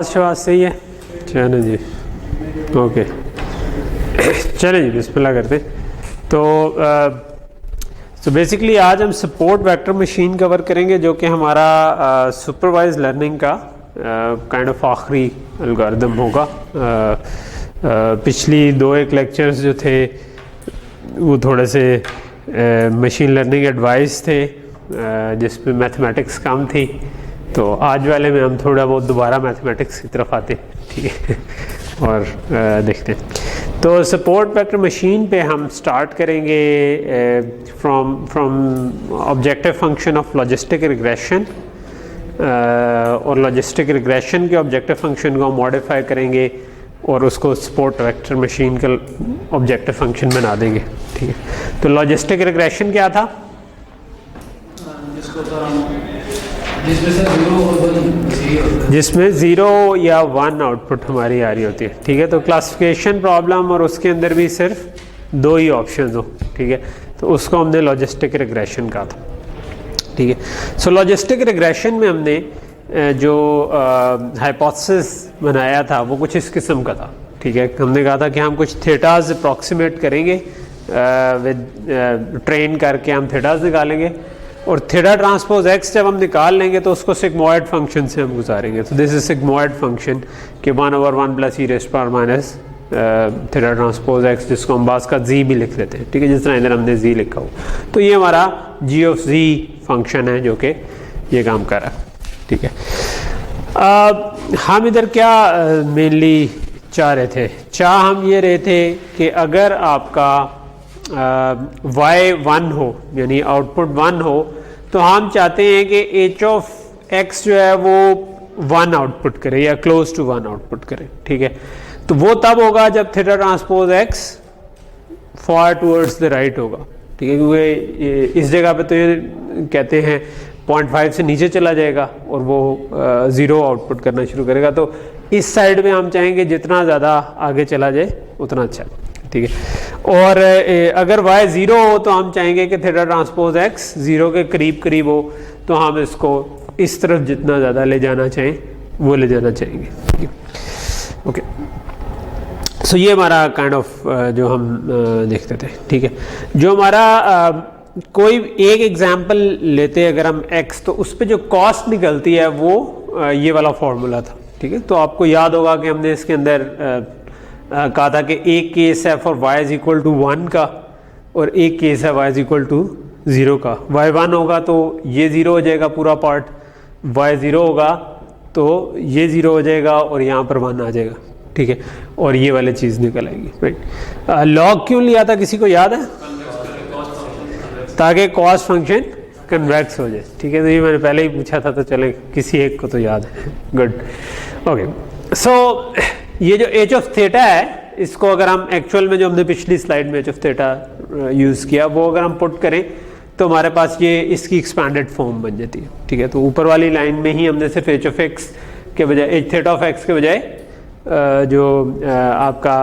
आवाज़ सही है। चलो जी, ओके। चलें जी, बिस्मिल्लाह करते हैं। तो बेसिकली आज हम सपोर्ट वेक्टर मशीन कवर करेंगे, जो कि हमारा सुपरवाइज लर्निंग का काइंड ऑफ आखिरी एल्गोरिथम होगा। पिछली दो एक लेक्चर्स जो थे वो थोड़े से मशीन लर्निंग एडवाइस थे, जिसमें मैथमेटिक्स कम थी। तो आज वाले में हम थोड़ा बहुत दोबारा मैथमेटिक्स की तरफ आते हैं, ठीक है, और देखते हैं। तो सपोर्ट वेक्टर मशीन पे हम स्टार्ट करेंगे from objective function of logistic regression, और लॉजिस्टिक रिग्रेशन के ऑब्जेक्टिव फंक्शन को मॉडिफाई करेंगे और उसको सपोर्ट वेक्टर मशीन का ऑब्जेक्टिव फंक्शन बना देंगे, ठीक है। तो लॉजिस्टिक रिग्रेशन क्या था? जिसमें 0 या 1 आउटपुट हमारी आ रही होती है, ठीक है। तो क्लासिफिकेशन प्रॉब्लम और उसके अंदर भी सिर्फ दो ही ऑप्शंस हो, ठीक है। तो उसको हमने लॉजिस्टिक रिग्रेशन कहा था, ठीक है। सो लॉजिस्टिक रिग्रेशन में हमने जो हाइपोथेसिस बनाया था वो कुछ इस किस्म का था, ठीक है। हमने कहा था कि हम कुछ थीटाज अप्रॉक्सीमेट करेंगे, विद ट्रेन करके हम थीटाज निकालेंगे, और थीटा ट्रांसपोज एक्स जब हम निकाल लेंगे तो उसको सिग्मोइड फंक्शन से हम गुजारेंगे। तो दिस इज सिग्मोइड फंक्शन कि 1/1 + e⁻⁻ थीटा ट्रांसपोज एक्स, जिसको हम बास का जी भी लिख लेते हैं, ठीक है, जिस तरह इधर हमने जी लिखा हो। तो ये हमारा जी ऑफ जी फंक्शन है जो कि ये काम कर रहा है, ठीक है। हम इधर क्या मेनली चाह रहे थे? हम ये रहे थे कि अगर आपका y1 हो, यानी आउटपुट 1 हो, तो हम चाहते हैं कि h ऑफ x जो है वो 1 आउटपुट करे या क्लोज टू 1 आउटपुट करे, ठीक है। तो वो तब होगा जब theta transpose x far towards the right होगा, ठीक है, क्योंकि इस जगह पे तो ये कहते हैं 0.5 से नीचे चला जाएगा और वो 0 आउटपुट करना शुरू करेगा। तो इस साइड में हम चाहेंगे जितना ज़्यादा आगे चला जाए उतना अच्छा, ठीक है। और अगर y 0 हो तो हम चाहेंगे कि थीटा ट्रांसपोज x 0 के करीब करीब हो, तो हम इसको इस तरफ जितना ज़्यादा ले जाना चाहें वो ले जाना चाहेंगे, ओके। सो ये हमारा काइंड ऑफ जो हम देखते थे, ठीक है। जो हमारा कोई एक एग्जांपल लेते हैं अगर हम x, तो उस पर जो कॉस्ट निकलती है वो ये वाला फॉर्मूला था, ठीक है। तो आपको याद होगा कि हमने इसके अंदर कहा था कि एक केस है for y is equal to 1 का, और एक केस है y इज इक्वल टू 0 का। y 1 होगा तो ये 0 हो जाएगा पूरा पार्ट, y 0 होगा तो ये 0 हो जाएगा और यहाँ पर 1 आ जाएगा, ठीक है, और ये वाली चीज़ निकल आएगी, राइट। लॉग क्यों लिया था, किसी को याद है? ताकि कॉस्ट फंक्शन कन्वेक्स हो जाए, ठीक है। तो ये मैंने पहले ही पूछा था, तो चले किसी एक को तो याद है, गुड, ओके। सो ये जो एच ऑफ थीटा है, इसको अगर हम एक्चुअल में जो हमने पिछली स्लाइड में एच ऑफ थीटा यूज़ किया वो अगर हम पुट करें तो हमारे पास ये इसकी एक्सपैंडेड फॉर्म बन जाती है, ठीक है। तो ऊपर वाली लाइन में ही हमने सिर्फ एच ऑफ एक्स के बजाय, एच थीटा ऑफ एक्स के बजाय जो आपका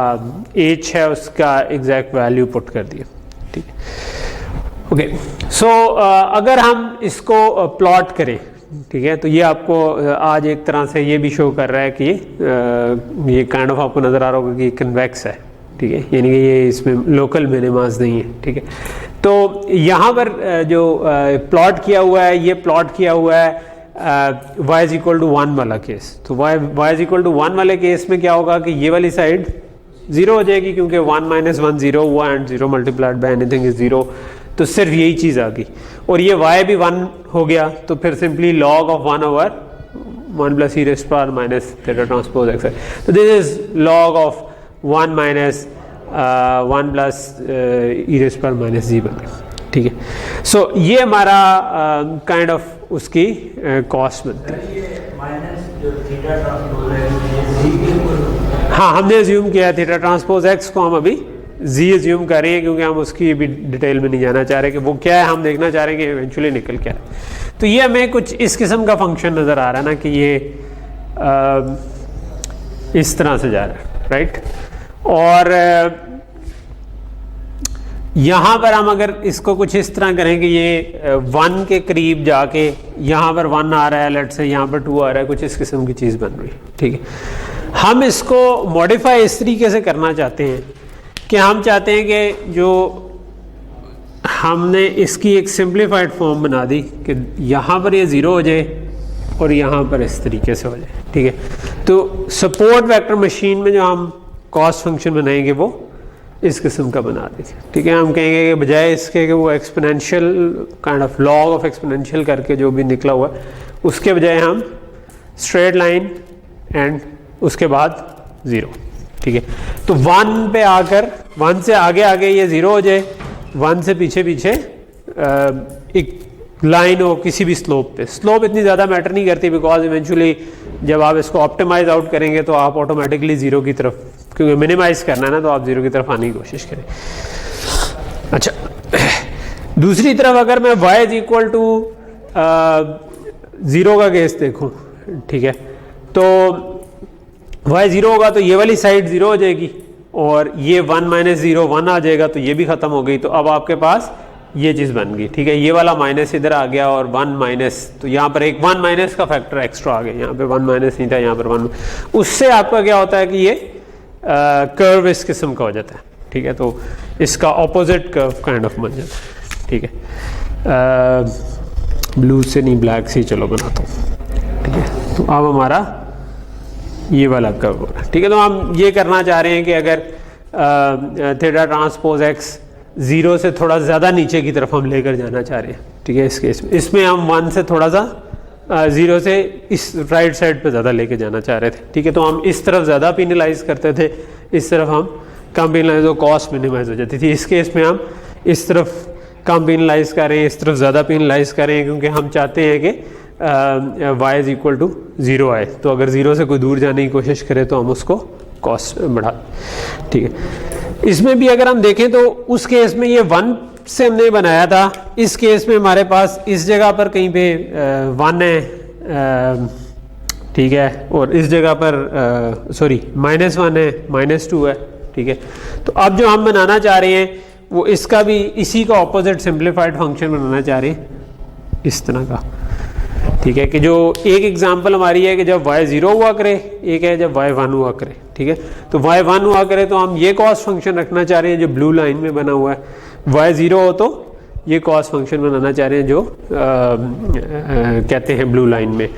एच है उसका एग्जैक्ट वैल्यू पुट कर दिया, ठीक है, ओके। सो अगर हम इसको प्लॉट करें, ठीक है, तो ये आपको आज एक तरह से ये भी शो कर रहा है कि ये काइंड ऑफ आपको नज़र आ रहा होगा कि कन्वेक्स है, ठीक है, यानी कि ये इसमें लोकल मिनिमास नहीं है, ठीक है। तो यहाँ पर जो प्लॉट किया हुआ है, ये प्लॉट किया हुआ है y इज इक्वल टू 1 वाला केस। तो y इज इक्वल टू 1 वाले केस में क्या होगा कि ये वाली साइड 0 हो जाएगी, क्योंकि 1 - 1 0 हुआ, and 0 multiplied by anything is 0, तो सिर्फ यही चीज़ आ गई। और ये y भी 1 हो गया, तो फिर simply log of 1/1 + e⁻⁻ theta transpose x है। तो this is log of 1 - 1 + e⁻⁻ z बन गया, ठीक है। सो ये हमारा काइंड ऑफ उसकी कॉस्ट बनती है। हाँ, हमने एज्यूम किया थीटा ट्रांसपोज x को, हम अभी z एज्यूम कर रहे हैं क्योंकि हम उसकी भी डिटेल में नहीं जाना चाह रहे कि वो क्या है, हम देखना चाह रहे हैं कि इवेंचुअली निकल क्या है। तो ये हमें कुछ इस किस्म का फंक्शन नज़र आ रहा है ना, कि ये इस तरह से जा रहा है, राइट। और यहाँ पर हम अगर इसको कुछ इस तरह करें कि ये 1 के करीब जाके यहाँ पर 1 आ रहा है, लेट से यहाँ पर 2 आ रहा है, कुछ इस किस्म की चीज़ बन रही है, ठीक है। हम इसको मॉडिफाई इस तरीके से करना चाहते हैं कि हम चाहते हैं कि जो हमने इसकी एक सिंप्लीफाइड फॉर्म बना दी कि यहाँ पर ये 0 हो जाए और यहाँ पर इस तरीके से हो जाए, ठीक है। तो सपोर्ट वेक्टर मशीन में जो हम कॉस्ट फंक्शन बनाएंगे वो इस किस्म का बना देंगे, ठीक है। हम कहेंगे कि बजाय इसके कि वो exponential kind of log of exponential करके जो भी निकला हुआ है उसके बजाय हम स्ट्रेट लाइन एंड उसके बाद 0, ठीक है। तो 1 पे आकर 1 से आगे आगे ये 0 हो जाए, 1 से पीछे पीछे एक लाइन हो किसी भी स्लोप पे। स्लोप इतनी ज़्यादा मैटर नहीं करती बिकॉज इवेंचुअली जब आप इसको ऑप्टिमाइज आउट करेंगे तो आप ऑटोमेटिकली 0 की तरफ, क्योंकि मिनिमाइज करना है ना, तो आप 0 की तरफ आने की कोशिश करें। अच्छा, दूसरी तरफ अगर मैं y इज इक्वल टू 0 का केस देखूं, ठीक है, तो y 0 होगा तो ये वाली साइड 0 हो जाएगी और ये 1 माइनस 0 1 आ जाएगा, तो ये भी ख़त्म हो गई। तो अब आपके पास ये चीज़ बन गई, ठीक है। ये वाला माइनस इधर आ गया और 1 माइनस, तो यहाँ पर एक 1 माइनस का फैक्टर एक्स्ट्रा आ गया, यहाँ पे 1 माइनस नहीं था, यहाँ पर 1। उससे आपका क्या होता है कि ये कर्व इस किस्म का हो जाता है, ठीक है। तो इसका ऑपोजिट कर्व काइंड ऑफ बन जाता है, ठीक है। ब्लू से नहीं ब्लैक से चलो बनाता हूँ, ठीक है। तो अब हमारा ये वाला कर्व हो रहा है, ठीक है। तो हम ये करना चाह रहे हैं कि अगर थीटा ट्रांसपोज एक्स 0 से थोड़ा ज़्यादा नीचे की तरफ हम लेकर जाना चाह रहे हैं, ठीक है। इस केस में इसमें हम 1 से थोड़ा सा 0 से इस राइट साइड पे ज़्यादा लेके जाना चाह रहे थे, ठीक है। तो हम इस तरफ ज़्यादा पिनलाइज करते थे, इस तरफ हम कम पिनलाइज, हो कॉस्ट मिनिमाइज हो जाती थी। इस केस में हम इस तरफ कम पिनलाइज कर रहे हैं, इस तरफ ज़्यादा पिनलाइज कर रहे हैं, क्योंकि हम चाहते हैं कि y इज इक्वल टू 0 आए। तो अगर 0 से कोई दूर जाने की कोशिश करें तो हम उसको कॉस्ट बढ़ा, ठीक है। इसमें भी अगर हम देखें तो उस केस में ये 1 से हमने बनाया था, इस केस में हमारे पास इस जगह पर कहीं पे 1 है, ठीक है, और इस जगह पर सॉरी -1 है, -2 है, ठीक है। तो अब जो हम बनाना चाह रहे हैं वो इसका भी इसी का ऑपोजिट सिंप्लीफाइड फंक्शन बनाना चाह रहे हैं, इस तरह का, ठीक है। कि जो एक एग्जांपल हमारी है कि जब y 0 हुआ करे, एक है जब y 1 हुआ करे, ठीक है। तो y 1 हुआ करे तो हम ये कॉस्ट फंक्शन रखना चाह रहे हैं जो ब्लू लाइन में बना हुआ है, y 0 हो तो ये कॉस्ट फंक्शन बनाना चाह रहे हैं जो कहते हैं ब्लू लाइन में।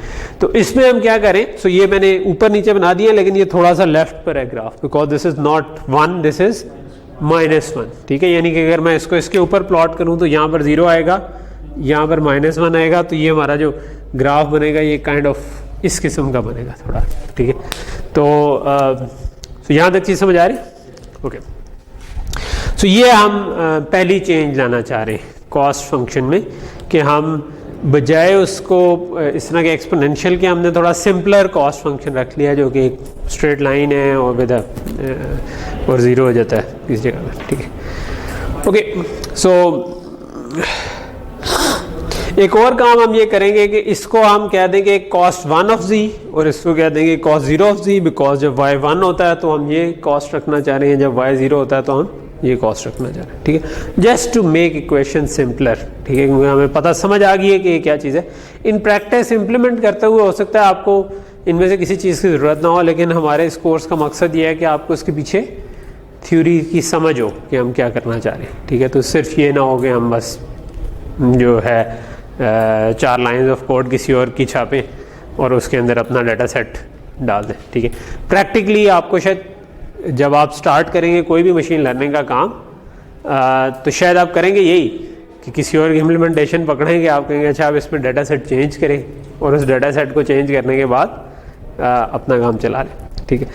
तो इसमें हम क्या करें, सो ये मैंने ऊपर नीचे बना दिया, लेकिन ये थोड़ा सा लेफ्ट पर है graph, because this is not 1, this is -1, ठीक है। यानी कि अगर मैं इसको इसके ऊपर प्लॉट करूं तो यहाँ पर 0 आएगा, यहाँ पर -1 आएगा, तो ये हमारा जो ग्राफ बनेगा ये काइंड ऑफ इस किस्म का बनेगा थोड़ा, ठीक है। तो यहाँ तक चीज़ समझ आ रही, ओके। सो ये हम पहली चेंज लाना चाह रहे हैं कॉस्ट फंक्शन में, कि हम बजाय उसको इस तरह के एक्सपोनेंशियल के हमने थोड़ा सिंपलर कॉस्ट फंक्शन रख लिया जो कि एक स्ट्रेट लाइन है और विद और 0 हो जाता है इस जगह पर, ठीक है, ओके। सो एक और काम हम ये करेंगे कि इसको हम कह देंगे कॉस्ट 1 ऑफ z और इसको कह देंगे कॉस्ट 0 ऑफ z, बिकॉज जब y 1 होता है तो हम ये कॉस्ट रखना चाह रहे हैं, जब y 0 होता है तो हम ये कॉस्ट रखना चाह रहे हैं, ठीक है। Just to make equation simpler, ठीक है, क्योंकि हमें पता समझ आ गई है कि ये क्या चीज़ है। इन प्रैक्टिस इंप्लीमेंट करते हुए हो सकता है आपको इनमें से किसी चीज़ की ज़रूरत ना हो, लेकिन हमारे इस कोर्स का मकसद ये है कि आपको इसके पीछे थ्योरी की समझ हो कि हम क्या करना चाह रहे हैं, ठीक है। तो सिर्फ ये ना हो कि हम बस जो है 4 लाइंस ऑफ कोड किसी और की छापें और उसके अंदर अपना डाटा सेट डाल दें, ठीक है। प्रैक्टिकली आपको शायद जब आप स्टार्ट करेंगे कोई भी मशीन लर्निंग का काम, तो शायद आप करेंगे यही कि किसी और की इम्प्लीमेंटेशन पकड़ेंगे, आप कहेंगे अच्छा आप इसमें डाटा सेट चेंज करें और उस डाटा सेट को चेंज करने के बाद अपना काम चला लें, ठीक है,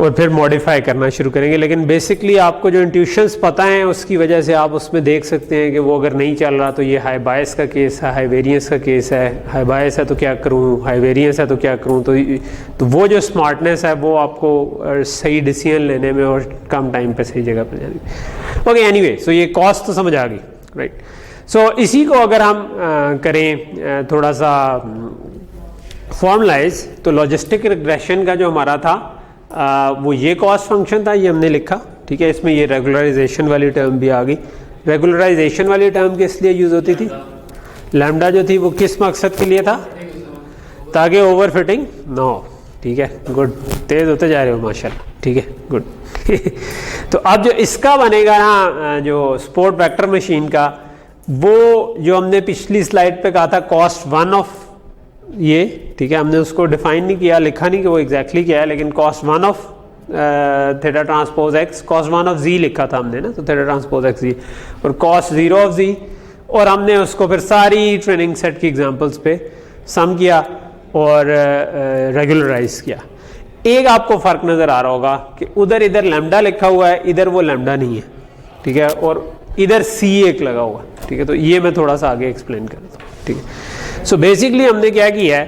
और फिर मॉडिफाई करना शुरू करेंगे। लेकिन बेसिकली आपको जो इंट्यूशंस पता हैं उसकी वजह से आप उसमें देख सकते हैं कि वो अगर नहीं चल रहा तो ये हाई बायस का केस है, हाई वेरिएंस का केस है, हाई बायस है तो क्या करूं, हाई वेरिएंस है तो क्या करूं। तो वो जो स्मार्टनेस है वो आपको सही डिसीजन लेने में और कम टाइम पे सही जगह पर जाने में। ओके, एनीवे, सो ये कॉस्ट तो समझ आ गई, राइट। सो इसी को अगर हम करें थोड़ा सा फॉर्मलाइज, तो लॉजिस्टिक रिग्रेशन का जो हमारा था वो ये कॉस्ट फंक्शन था, ये हमने लिखा, ठीक है, इसमें ये रेगुलराइजेशन वाली टर्म भी आ गई। रेगुलराइजेशन वाली टर्म किस लिए यूज़ होती थी? लैम्डा जो थी वो किस मकसद के लिए था? ताकि ओवरफिटिंग ना हो। ठीक है, गुड, तेज़ होते जा रहे हो माशाल्लाह। ठीक है, गुड। तो अब जो इसका बनेगा ना, जो सपोर्ट वेक्टर मशीन का, वो जो हमने पिछली स्लाइड पे कहा था कॉस्ट वन ऑफ ये, ठीक है, हमने उसको डिफाइन नहीं किया, लिखा नहीं कि वो एग्जैक्टली क्या है, लेकिन cost one of theta transpose x, cost one of G लिखा था हमने ना, तो थीटा ट्रांसपोज एक्स जी, और कॉस्ट जीरो ऑफ जी, और हमने उसको फिर सारी ट्रेनिंग सेट की एग्जांपल्स पे सम किया और रेगुलराइज किया। एक आपको फ़र्क नज़र आ रहा होगा कि उधर इधर लैम्डा लिखा हुआ है, इधर वो लैम्डा नहीं है, ठीक है, और इधर सी एक लगा हुआ, ठीक है, तो ये मैं थोड़ा सा आगे एक्सप्लेन कर देता हूँ। ठीक है, सो बेसिकली हमने क्या किया है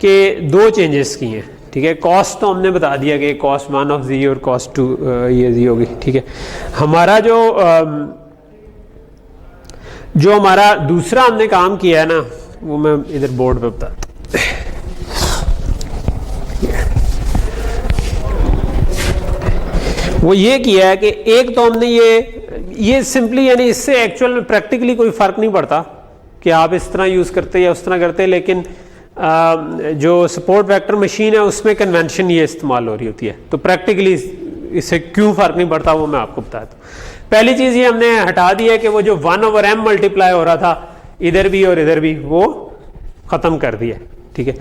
कि दो चेंजेस किए हैं। ठीक है, कॉस्ट तो हमने बता दिया कि कॉस्ट वन ऑफ जी और कॉस्ट टू ये जी होगी। ठीक है, हमारा जो हमारा दूसरा हमने काम किया है ना, वो मैं इधर बोर्ड पे बताता हूँ। वो ये किया है कि एक तो हमने ये सिंपली, यानी इससे एक्चुअल में प्रैक्टिकली कोई फ़र्क नहीं पड़ता कि आप इस तरह यूज़ करते या उस तरह करते, लेकिन जो सपोर्ट वेक्टर मशीन है उसमें कन्वेंशन ये इस्तेमाल हो रही होती है, तो प्रैक्टिकली इससे क्यों फ़र्क नहीं पड़ता वो मैं आपको बताता हूँ। पहली चीज़ ये हमने हटा दी है कि वो जो 1/m मल्टीप्लाई हो रहा था इधर भी और इधर भी, वो ख़त्म कर दिया। ठीक है,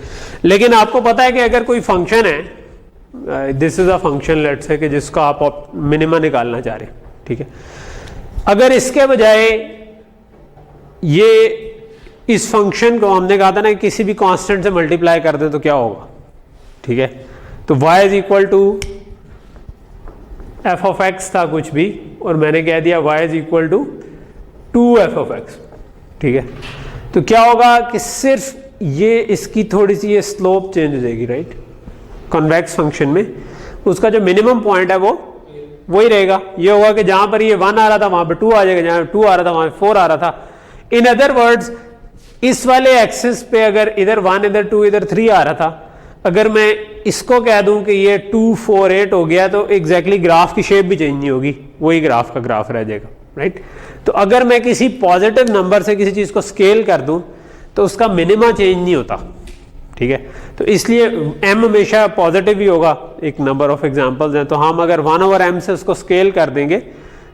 लेकिन आपको पता है कि अगर कोई फंक्शन है, this is a function let's say, कि जिसको आप मिनिमा निकालना चाह रहे हैं, ठीक है, अगर इसके बजाय ये इस फंक्शन को हमने कहा था ना किसी भी कांस्टेंट से मल्टीप्लाई कर दें तो क्या होगा? ठीक है, तो y is equal to F of X था कुछ भी, और मैंने कह दिया y is equal to 2f of X. ठीक है, तो क्या होगा कि सिर्फ ये इसकी थोड़ी सी ये स्लोप चेंज हो जाएगी, राइट, कॉन्वेक्स फंक्शन में उसका जो मिनिमम पॉइंट है वो वही रहेगा। ये होगा कि जहां पर ये 1 आ रहा था वहां पर 2 आ जाएगा, जहां 2 आ रहा था वहां 4 आ रहा था। इन अदर वर्ड्स, इस वाले एक्सिस पे अगर इधर 1 इधर 2 इधर 3 आ रहा था, अगर मैं इसको कह दूं कि ये 2 4 8 हो गया, तो एग्जैक्टली ग्राफ की शेप भी चेंज नहीं होगी, वही ग्राफ का ग्राफ रह जाएगा, राइट। तो अगर मैं किसी पॉजिटिव नंबर से किसी चीज को स्केल कर दूं तो उसका मिनिमा चेंज नहीं होता। ठीक है, तो इसलिए m हमेशा पॉजिटिव ही होगा। एक नंबर ऑफ एग्जांपल्स हैं, तो हम अगर 1/m से उसको स्केल कर देंगे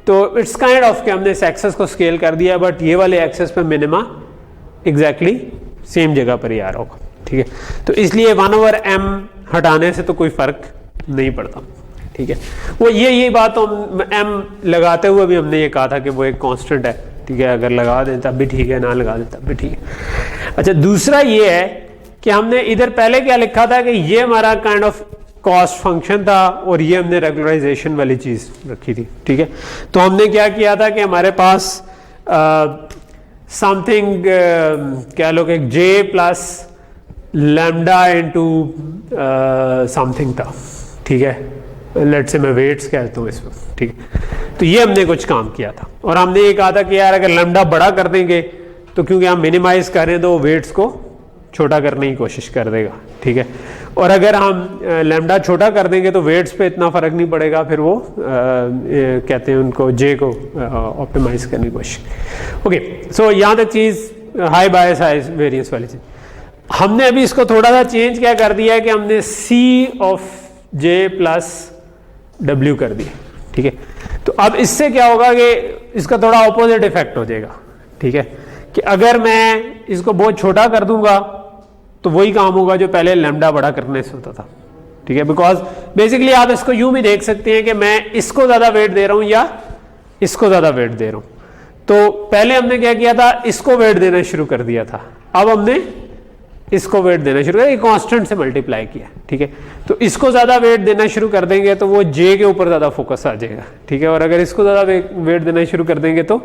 तो इट्स काइंड ऑफ कि हमने इस एक्सेस को स्केल कर दिया, बट ये वाले एक्सेस पे मिनिमा एग्जैक्टली सेम जगह पर ही आ रहा होगा। ठीक है, तो इसलिए 1/m हटाने से तो कोई फर्क नहीं पड़ता। ठीक है, वो ये बात तो m लगाते हुए भी हमने ये कहा था कि वो एक कांस्टेंट है। ठीक है, अगर लगा दें तब भी ठीक है, ना लगा दें तब भी ठीक है। अच्छा, दूसरा ये है कि हमने इधर पहले क्या लिखा था कि ये हमारा काइंड ऑफ कॉस्ट फंक्शन था और ये हमने रेगुलराइजेशन वाली चीज रखी थी। ठीक है, तो हमने क्या किया था कि हमारे पास समथिंग क्या लो कि j plus lambda into something था। ठीक है, लेट्स से मैं वेट्स कहता हूँ इसमें। ठीक है, तो ये हमने कुछ काम किया था और हमने ये कहा था कि यार अगर लैम्डा बड़ा कर देंगे तो क्योंकि हम मिनिमाइज करें तो वेट्स को छोटा करने की कोशिश कर देगा। ठीक है, और अगर हम लैम्डा छोटा कर देंगे तो वेट्स पे इतना फर्क नहीं पड़ेगा, फिर वो कहते हैं उनको जे को ऑप्टिमाइज करने की कोशिश। ओके, सो यहाँ तक चीज़ हाई बायस हाई वेरियंस वाली चीज़। हमने अभी इसको थोड़ा सा चेंज क्या कर दिया है कि हमने सी ऑफ जे प्लस डब्ल्यू कर दिया। ठीक है, तो अब इससे क्या होगा कि इसका थोड़ा ऑपोजिट इफेक्ट हो जाएगा। ठीक है, कि अगर मैं इसको बहुत छोटा कर दूंगा तो वही काम होगा जो पहले लैम्डा बड़ा करने से होता था। ठीक है, बिकॉज बेसिकली आप इसको यूं भी देख सकते हैं कि मैं इसको ज्यादा वेट दे रहा हूं या इसको ज्यादा वेट दे रहा हूं। तो पहले हमने क्या किया था, इसको वेट देना शुरू कर दिया था, अब हमने इसको वेट देना शुरू किया, कांस्टेंट से मल्टीप्लाई किया। ठीक है, तो इसको ज्यादा वेट देना शुरू कर देंगे तो वो जे के ऊपर ज्यादा फोकस आ जाएगा। ठीक है, और अगर इसको ज्यादा वेट देना शुरू कर देंगे तो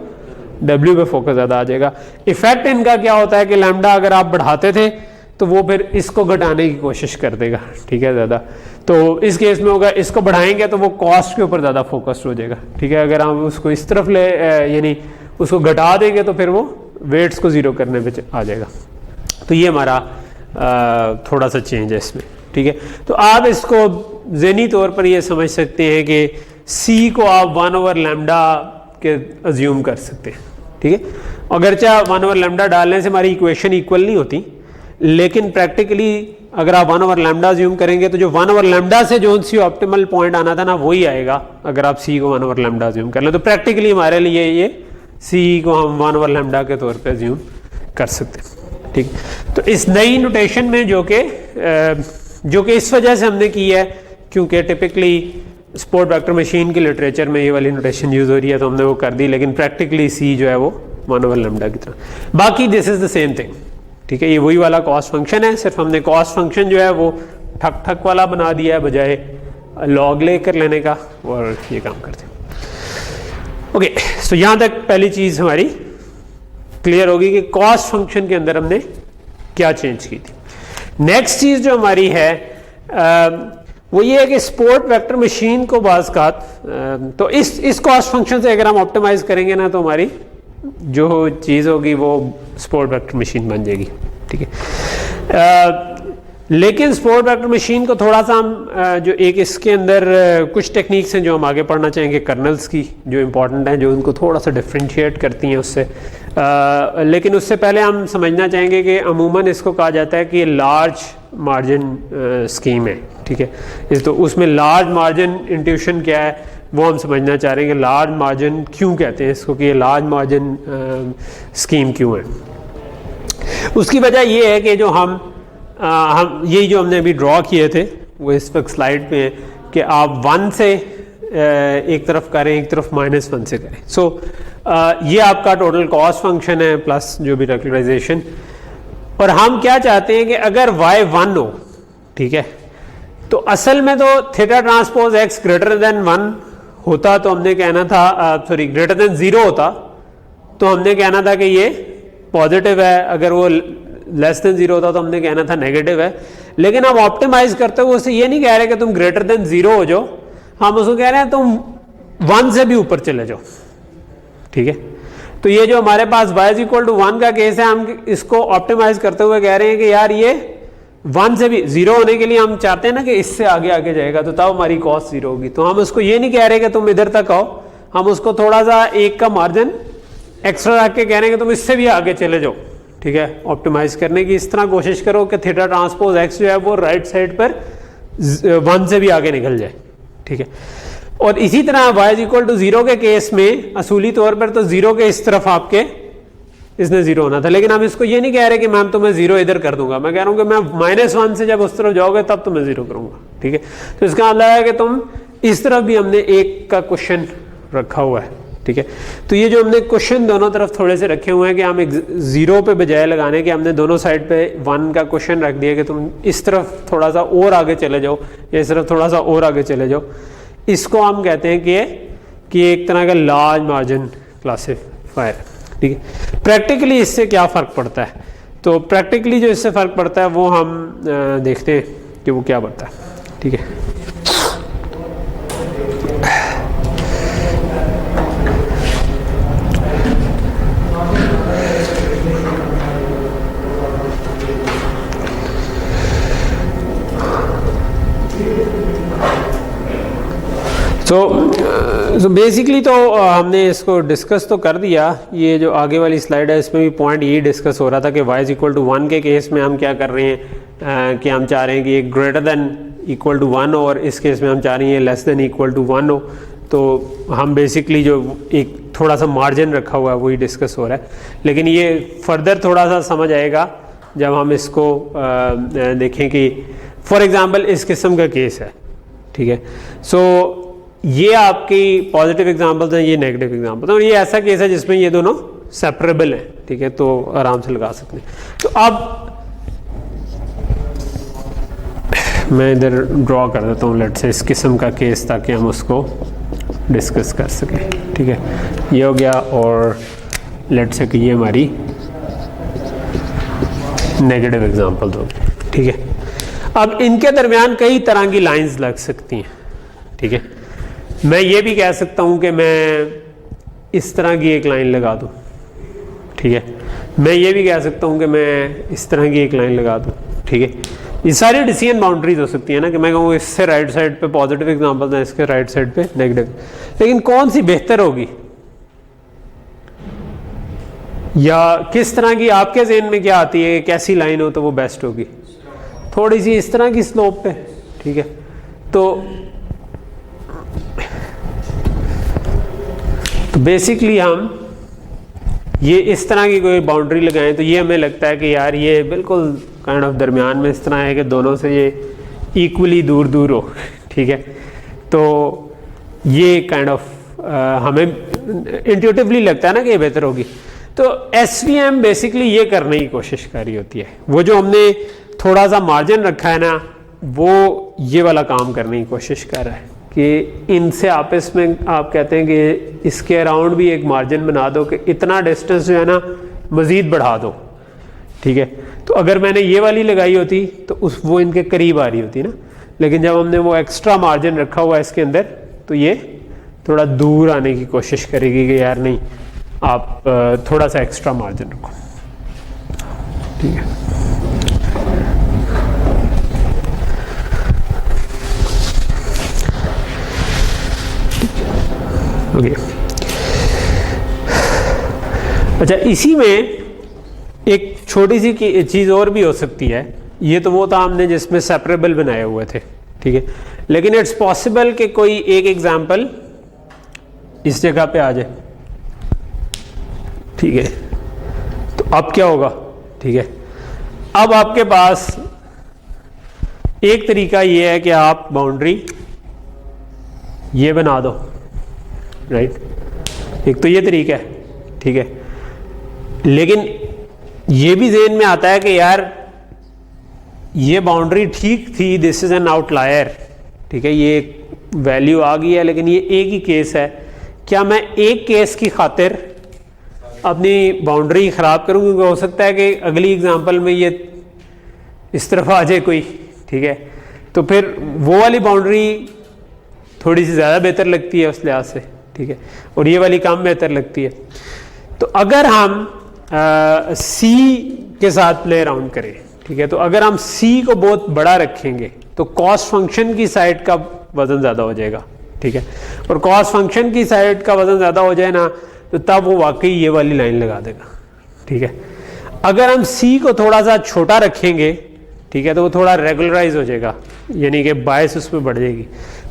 W पे फोकस ज्यादा आ जाएगा। इफेक्ट इनका क्या होता है कि लैम्डा अगर आप बढ़ाते थे तो वो फिर इसको घटाने की कोशिश कर देगा। ठीक है, ज्यादा, तो इस केस में होगा इसको बढ़ाएंगे तो वो कॉस्ट के ऊपर ज्यादा फोकस्ड हो जाएगा। ठीक है, अगर हम उसको इस तरफ ले यानी उसको घटा देंगे तो फिर वो वेट्स को जीरो करने पे आ जाएगा। तो ये हमारा थोड़ा सा चेंज है इसमें। ठीक है, तो आप इसको ज़हनी तौर पर ये समझ सकते हैं कि सी को आप 1/λ के अज्यूम कर सकते हैं, ठीक है। अगरचे 1/λ डालने से हमारी इक्वेशन इक्वल नहीं होती, लेकिन प्रैक्टिकली अगर आप 1/λ अज्यूम करेंगे तो जो 1/λ से जो सी ऑप्टिमल पॉइंट आना था ना वही आएगा अगर आप सी को 1/λ अज्यूम कर लें। तो प्रैक्टिकली हमारे लिए ये सी को हम 1/λ के तौर पे अज्यूम कर सकते हैं, ठीक। तो इस नई नोटेशन में जो कि इस वजह से हमने की है क्योंकि टिपिकली सपोर्ट वेक्टर मशीन की लिटरेचर में ये वाली नोटेशन यूज़ हो रही है तो हमने वो कर दी, लेकिन प्रैक्टिकली सी जो है वो 1/λ की तरह। बाकी this is the same thing, ठीक है। ये वही वाला कॉस्ट फंक्शन है, सिर्फ हमने कॉस्ट फंक्शन जो है वो ठक ठक वाला बना दिया है बजाय लॉग लेकर लेने का, और ये काम करते हैं। ओके, सो यहाँ तक पहली चीज़ हमारी क्लियर होगी कि कॉस्ट फंक्शन के अंदर हमने क्या चेंज की थी। नेक्स्ट चीज़ जो हमारी है वो ये है कि सपोर्ट वेक्टर मशीन को बाज़-औक़ात तो इस कॉस्ट फंक्शन से अगर हम ऑप्टिमाइज करेंगे ना तो हमारी जो चीज़ होगी वो सपोर्ट वेक्टर मशीन बन जाएगी, ठीक है। लेकिन सपोर्ट वेक्टर मशीन को थोड़ा सा हम जो एक इसके अंदर कुछ टेक्निक्स हैं जो हम आगे पढ़ना चाहेंगे कर्नल्स की, जो इम्पॉर्टेंट हैं, जो उनको थोड़ा सा डिफ्रेंशिएट करती हैं उससे। लेकिन उससे पहले हम समझना चाहेंगे कि अमूमन इसको कहा जाता है कि ये लार्ज मार्जिन स्कीम है, ठीक है। तो उसमें लार्ज मार्जिन इंट्यूशन क्या है वो हम समझना चाह रहे हैं कि लार्ज मार्जिन क्यों कहते हैं इसको, कि ये लार्ज मार्जिन स्कीम क्यों है। उसकी वजह ये है कि जो हम यही जो हमने अभी ड्रॉ किए थे वो इस वक्त स्लाइड पे है कि आप 1 से एक तरफ करें, एक तरफ -1 से करें। सो ये आपका टोटल कॉस्ट फंक्शन है प्लस जो भी रेगुलराइजेशन, और हम क्या चाहते हैं कि अगर y 1 हो, ठीक है, तो असल में तो theta transpose x greater than 1 होता तो हमने कहना था सॉरी ग्रेटर देन 0 होता तो हमने कहना था कि ये पॉजिटिव है, अगर वो लेस देन 0 होता तो हमने कहना था नेगेटिव है। लेकिन अब ऑप्टिमाइज करते हुए उससे ये नहीं कह रहे कि तुम ग्रेटर देन 0 हो जाओ, हम उसको कह रहे हैं तुम 1 से भी ऊपर चले जाओ, ठीक है। तो ये जो हमारे पास y = 1 का केस है, हम इसको ऑप्टिमाइज करते हुए कह रहे हैं कि यार ये 1 से भी 0 होने के लिए हम चाहते हैं ना कि इससे आगे आगे जाएगा तो तब हमारी कॉस्ट 0 होगी। तो हम उसको ये नहीं कह रहे कि तुम इधर तक आओ, हम उसको थोड़ा सा एक का मार्जिन एक्स्ट्रा रख के कह रहे हैं कि तुम इससे भी आगे चले जाओ, ठीक है। ऑप्टिमाइज करने की इस तरह कोशिश करो कि थीटा ट्रांसपोज x जो है वो राइट साइड पर 1 से भी आगे निकल जाए, ठीक है। और इसी तरह y = 0 के केस में असूली तौर पर तो 0 के इस तरफ आपके इसने 0 होना था, लेकिन हम इसको ये नहीं कह रहे कि मैम तुम्हें 0 इधर कर दूंगा, मैं कह रहा हूँ कि मैं -1 से जब उस तरफ जाओगे तब तुम्हें 0 करूंगा, ठीक है। तो इसका मतलब है कि तुम इस तरफ भी हमने 1 का क्वेश्चन रखा हुआ है, ठीक है। तो ये जो हमने क्वेश्चन दोनों तरफ थोड़े से रखे हुए हैं कि हम एक 0 पे बजाय लगाने के हमने दोनों साइड पे 1 का क्वेश्चन रख दिया कि तुम इस तरफ थोड़ा सा और आगे चले जाओ या इस तरफ थोड़ा सा और आगे चले जाओ। इसको हम कहते हैं कि एक तरह का लार्ज मार्जिन क्लासिफायर, ठीक है। प्रैक्टिकली इससे क्या फ़र्क पड़ता है, तो प्रैक्टिकली जो इससे फ़र्क पड़ता है वो हम देखते हैं कि वो क्या पड़ता है, ठीक है। सो बेसिकली तो हमने इसको डिस्कस तो कर दिया। ये जो आगे वाली स्लाइड है इसमें भी पॉइंट यही डिस्कस हो रहा था कि y = 1 के केस में हम क्या कर रहे हैं कि हम चाह रहे हैं कि ये ग्रेटर देन इक्वल टू 1 और इस केस में हम चाह रहे हैं लेस देन इक्वल टू 1 हो। तो हम बेसिकली जो एक थोड़ा सा मार्जिन रखा हुआ है वही डिस्कस हो रहा है, लेकिन ये फर्दर थोड़ा सा समझ आएगा जब हम इसको देखें कि फॉर एग्ज़ाम्पल इस किस्म का केस है, ठीक है। सो ये आपकी पॉजिटिव एग्जांपल्स हैं, ये नेगेटिव एग्जांपल्स हैं, और ये ऐसा केस है जिसमें ये दोनों सेपरेबल हैं, ठीक है, तो आराम से लगा सकते हैं। तो अब मैं इधर ड्रॉ कर देता हूँ लेट से इस किस्म का केस ताकि हम उसको डिस्कस कर सकें, ठीक है। ये हो गया और लेट से कि ये हमारी नेगेटिव एग्जांपल्स होगी, ठीक है। अब इनके दरमियान कई तरह की लाइंस लग सकती हैं, ठीक है। मैं ये भी कह सकता हूँ कि मैं इस तरह की एक लाइन लगा दूँ, ठीक है। मैं ये भी कह सकता हूँ कि मैं इस तरह की एक लाइन लगा दूँ, ठीक है। ये सारी डिसीजन बाउंड्रीज हो सकती है ना, कि मैं कहूँ इससे राइट साइड पे पॉजिटिव एग्जांपल है, इसके राइट साइड पे नेगेटिव, लेकिन कौन सी बेहतर होगी या किस तरह की आपके ज़हन में क्या आती है, कैसी लाइन हो तो वो बेस्ट होगी? थोड़ी सी इस तरह की स्लोप पे, ठीक है। तो बेसिकली हम ये इस तरह की कोई बाउंड्री लगाएं तो ये हमें लगता है कि यार ये बिल्कुल काइंड ऑफ दरमियान में इस तरह है कि दोनों से ये इक्वली दूर दूर हो, ठीक है। तो ये काइंड ऑफ हमें इंट्यूटिवली लगता है ना कि ये बेहतर होगी। तो एसवीएम बेसिकली ये करने की कोशिश कर रही होती है, वो जो हमने थोड़ा सा मार्जिन रखा है ना, वो ये वाला काम करने की कोशिश कर रहा है कि इनसे आपस में आप कहते हैं कि इसके अराउंड भी एक मार्जिन बना दो कि इतना डिस्टेंस जो है ना मज़ीद बढ़ा दो, ठीक है। तो अगर मैंने ये वाली लगाई होती तो वो इनके करीब आ रही होती ना, लेकिन जब हमने वो एक्स्ट्रा मार्जिन रखा हुआ है इसके अंदर तो ये थोड़ा दूर आने की कोशिश करेगी कि यार नहीं, आप थोड़ा सा एक्स्ट्रा मार्जिन रखो, ठीक है। ओके, अच्छा इसी में एक छोटी सी चीज़ और भी हो सकती है। ये तो वो था हमने जिसमें सेपरेबल बनाए हुए थे, ठीक है, लेकिन इट्स पॉसिबल कि कोई एक एग्जांपल इस जगह पे आ जाए, ठीक है। तो अब क्या होगा, ठीक है, अब आपके पास एक तरीका ये है कि आप बाउंड्री ये बना दो, राइट। एक तो ये तरीका है, ठीक है, लेकिन ये भी ज़हन में आता है कि यार ये बाउंड्री ठीक थी, दिस इज एन आउटलायर, ठीक है, ये वैल्यू आ गई है, लेकिन ये एक ही केस है। क्या मैं एक केस की खातिर अपनी बाउंड्री ख़राब करूँ? क्योंकि हो सकता है कि अगली एग्जांपल में ये इस तरफ आ जाए कोई, ठीक है, तो फिर वो वाली बाउंड्री थोड़ी सी ज़्यादा बेहतर लगती है उस लिहाज से, ठीक है, और ये वाली कम बेहतर लगती है। तो अगर हम सी के साथ प्ले अराउंड करें, ठीक है, तो अगर हम सी को बहुत बड़ा रखेंगे तो कॉस्ट फंक्शन की साइड का वजन ज़्यादा हो जाएगा, ठीक है, और कॉस्ट फंक्शन की साइड का वजन ज़्यादा हो जाए ना तो तब वो वाकई ये वाली लाइन लगा देगा, ठीक है। अगर हम सी को थोड़ा सा छोटा रखेंगे, ठीक है, तो वो थोड़ा रेगुलराइज हो जाएगा, यानी कि बायस उसमें बढ़ जाएगी।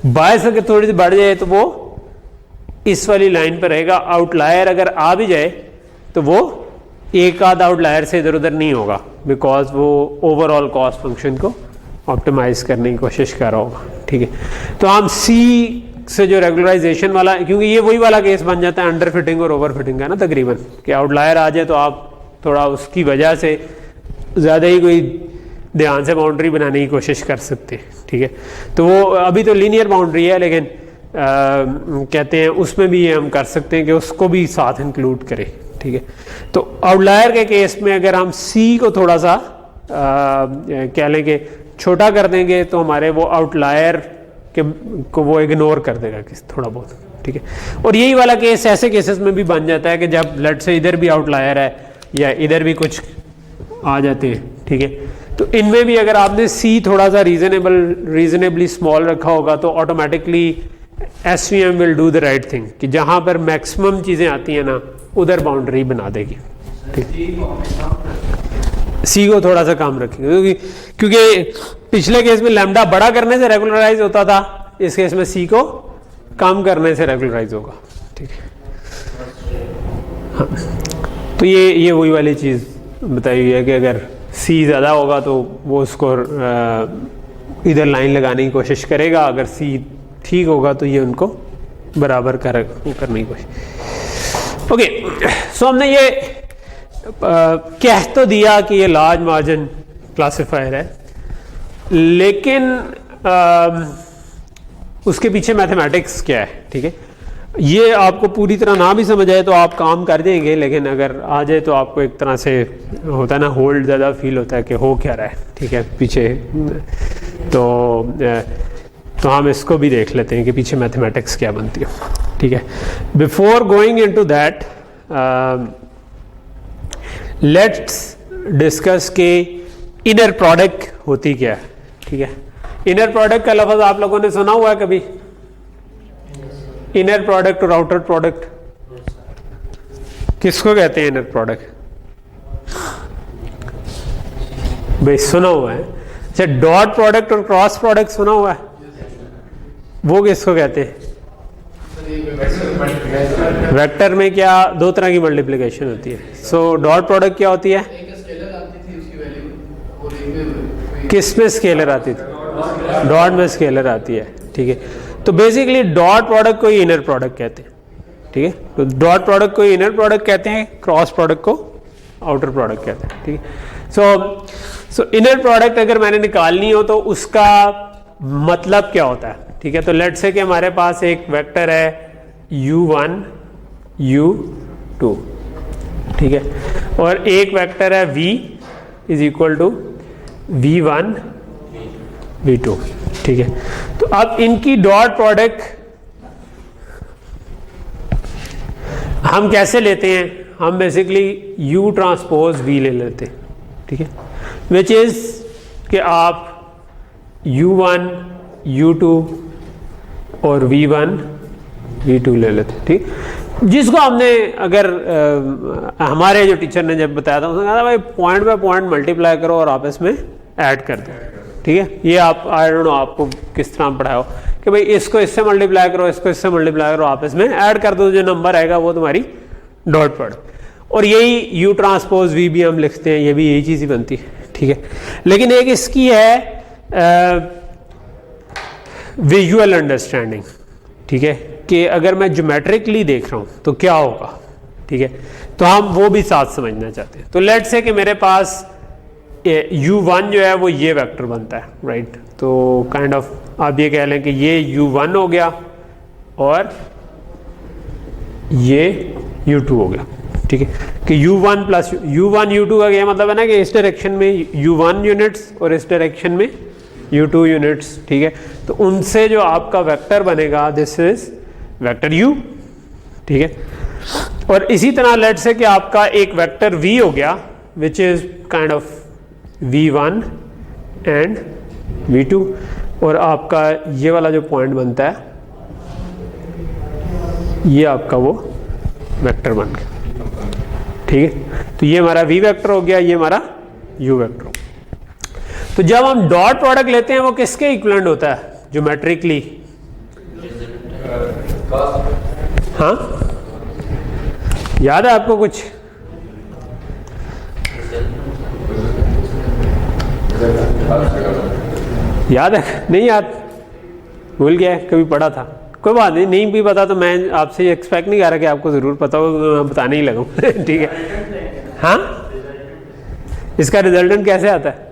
बायस अगर थोड़ी सी बढ़ जाए तो वो इस वाली लाइन पर रहेगा। आउटलायर अगर आ भी जाए तो वो एक आध आउटलायर से इधर उधर नहीं होगा, बिकॉज वो ओवरऑल कॉस्ट फंक्शन को ऑप्टिमाइज करने की कोशिश कर रहा होगा, ठीक है। तो हम सी से जो रेगुलराइजेशन वाला, क्योंकि ये वही वाला केस बन जाता है अंडर फिटिंग और ओवर फिटिंग का ना तकरीबन, कि आउटलायर आ जाए तो आप थोड़ा उसकी वजह से ज़्यादा ही कोई ध्यान से बाउंड्री बनाने की कोशिश कर सकते हैं, ठीक है। तो वो अभी तो लीनियर बाउंड्री है, लेकिन कहते हैं उसमें भी ये हम कर सकते हैं कि उसको भी साथ इंक्लूड करें, ठीक है। तो आउटलायर के केस में अगर हम सी को थोड़ा सा कह लें कि छोटा कर देंगे तो हमारे वो आउटलायर को वो इग्नोर कर देगा थोड़ा बहुत, ठीक है। और यही वाला केस ऐसे केसेस में भी बन जाता है कि जब लेट से इधर भी आउटलायर है या इधर भी कुछ आ जाते हैं, ठीक है, तो इनमें भी अगर आपने सी थोड़ा सा रीजनेबली स्मॉल रखा होगा तो automatically SVM will do the right thing, कि जहां पर मैक्सिमम चीज़ें आती हैं ना उधर बाउंड्री बना देगी, ठीक। सी को थोड़ा सा कम रखेंगे क्योंकि पिछले केस में लैम्डा बड़ा करने से रेगुलराइज होता था, इस केस में सी को कम करने से रेगुलराइज होगा, ठीक है। हाँ, तो ये वही वाली चीज़ बताई हुई है कि अगर सी ज़्यादा होगा तो वो उसको इधर लाइन लगाने की कोशिश करेगा, अगर सी ठीक होगा तो ये उनको बराबर करने की कोशिश। ओके, सो हमने ये कह तो दिया कि ये लार्ज मार्जिन क्लासिफायर है, लेकिन उसके पीछे मैथमेटिक्स क्या है, ठीक है। ये आपको पूरी तरह ना भी समझ आए तो आप काम कर देंगे, लेकिन अगर आ जाए तो आपको एक तरह से होता है ना, होल्ड ज़्यादा फील होता है कि हो क्या रहा है, ठीक है, पीछे। तो हम इसको भी देख लेते हैं कि पीछे मैथमेटिक्स क्या बनती है, ठीक है। Before going into that let's discuss के इनर प्रोडक्ट होती क्या है, ठीक है। इनर प्रोडक्ट का लफ्ज आप लोगों ने सुना हुआ है कभी? इनर प्रोडक्ट और आउटर प्रोडक्ट किसको कहते हैं? इनर प्रोडक्ट भाई सुना हुआ है। अच्छा, डॉट प्रोडक्ट और क्रॉस प्रोडक्ट सुना हुआ है, वो किसको कहते हैं? वेक्टर में क्या दो तरह की मल्टीप्लिकेशन होती है। सो डॉट प्रोडक्ट क्या होती है? किस में स्केलर आती थी? डॉट में स्केलर आती है, ठीक है। तो बेसिकली डॉट प्रोडक्ट को ही इनर प्रोडक्ट कहते हैं, ठीक है। तो डॉट प्रोडक्ट को इनर प्रोडक्ट कहते हैं, क्रॉस प्रोडक्ट को आउटर प्रोडक्ट कहते हैं, ठीक है। सो इनर प्रोडक्ट अगर मैंने निकालनी हो तो उसका मतलब क्या होता है, ठीक है। तो लेट्स से कि हमारे पास एक वेक्टर है u1 u2, ठीक है, और एक वेक्टर है v is equal to v1 v2, ठीक है। तो अब इनकी डॉट प्रोडक्ट हम कैसे लेते हैं? हम बेसिकली u ट्रांसपोज v ले लेते हैं, ठीक है, विच इज कि आप u1 u2 और v1 v2 ले लेते हैं, ठीक। जिसको हमने अगर हमारे जो टीचर ने जब बताया था उसने कहा था भाई पॉइंट बाय पॉइंट मल्टीप्लाई करो और आप इसमें ऐड कर दो, ठीक है। ये आप आई डोंट नो आपको किस तरह पढ़ाया हो कि भाई इसको इससे मल्टीप्लाई करो, इसको इससे मल्टीप्लाई करो, आप इसमें ऐड कर दो, जो नंबर आएगा वो तुम्हारी डॉट प्रोडक्ट। और यही यू ट्रांसपोज वी भी हम लिखते हैं, ये भी यही चीज़ ही बनती है, ठीक है। लेकिन एक इसकी है विजुअल अंडरस्टैंडिंग, ठीक है, कि अगर मैं ज्योमेट्रिकली देख रहा हूँ तो क्या होगा, ठीक है। तो हम वो भी साथ समझना चाहते हैं। तो लेट्स से कि मेरे पास u1 जो है वो ये वेक्टर बनता है, राइट। तो काइंड ऑफ आप ये कह लें कि ये u1 हो गया और ये u2 हो गया, ठीक है। कि u1 प्लस u1 u2 का क्या मतलब है ना कि इस डायरेक्शन में u1 यूनिट्स और इस डायरेक्शन में u2 यूनिट्स, ठीक है। तो उनसे जो आपका वेक्टर बनेगा दिस इज वेक्टर u, ठीक है। और इसी तरह लेट से कि आपका एक वेक्टर v हो गया which is kind of v1 and v2, और आपका ये वाला जो पॉइंट बनता है ये आपका वो वेक्टर बन गया, ठीक है। तो ये हमारा v वेक्टर हो गया, ये हमारा u वेक्टर हो गया। तो जब हम डॉट प्रोडक्ट लेते हैं वो किसके इक्विवेलेंट होता है ज्योमेट्रिकली? हाँ, याद है आपको कुछ? याद है? नहीं याद, भूल गया, कभी पढ़ा था, कोई बात नहीं, नहीं भी पता तो मैं आपसे एक्सपेक्ट नहीं कर रहा कि आपको जरूर पता हो, मैं बताने ही लगूँ ठीक है। हाँ, इसका रिजल्टेंट कैसे आता है?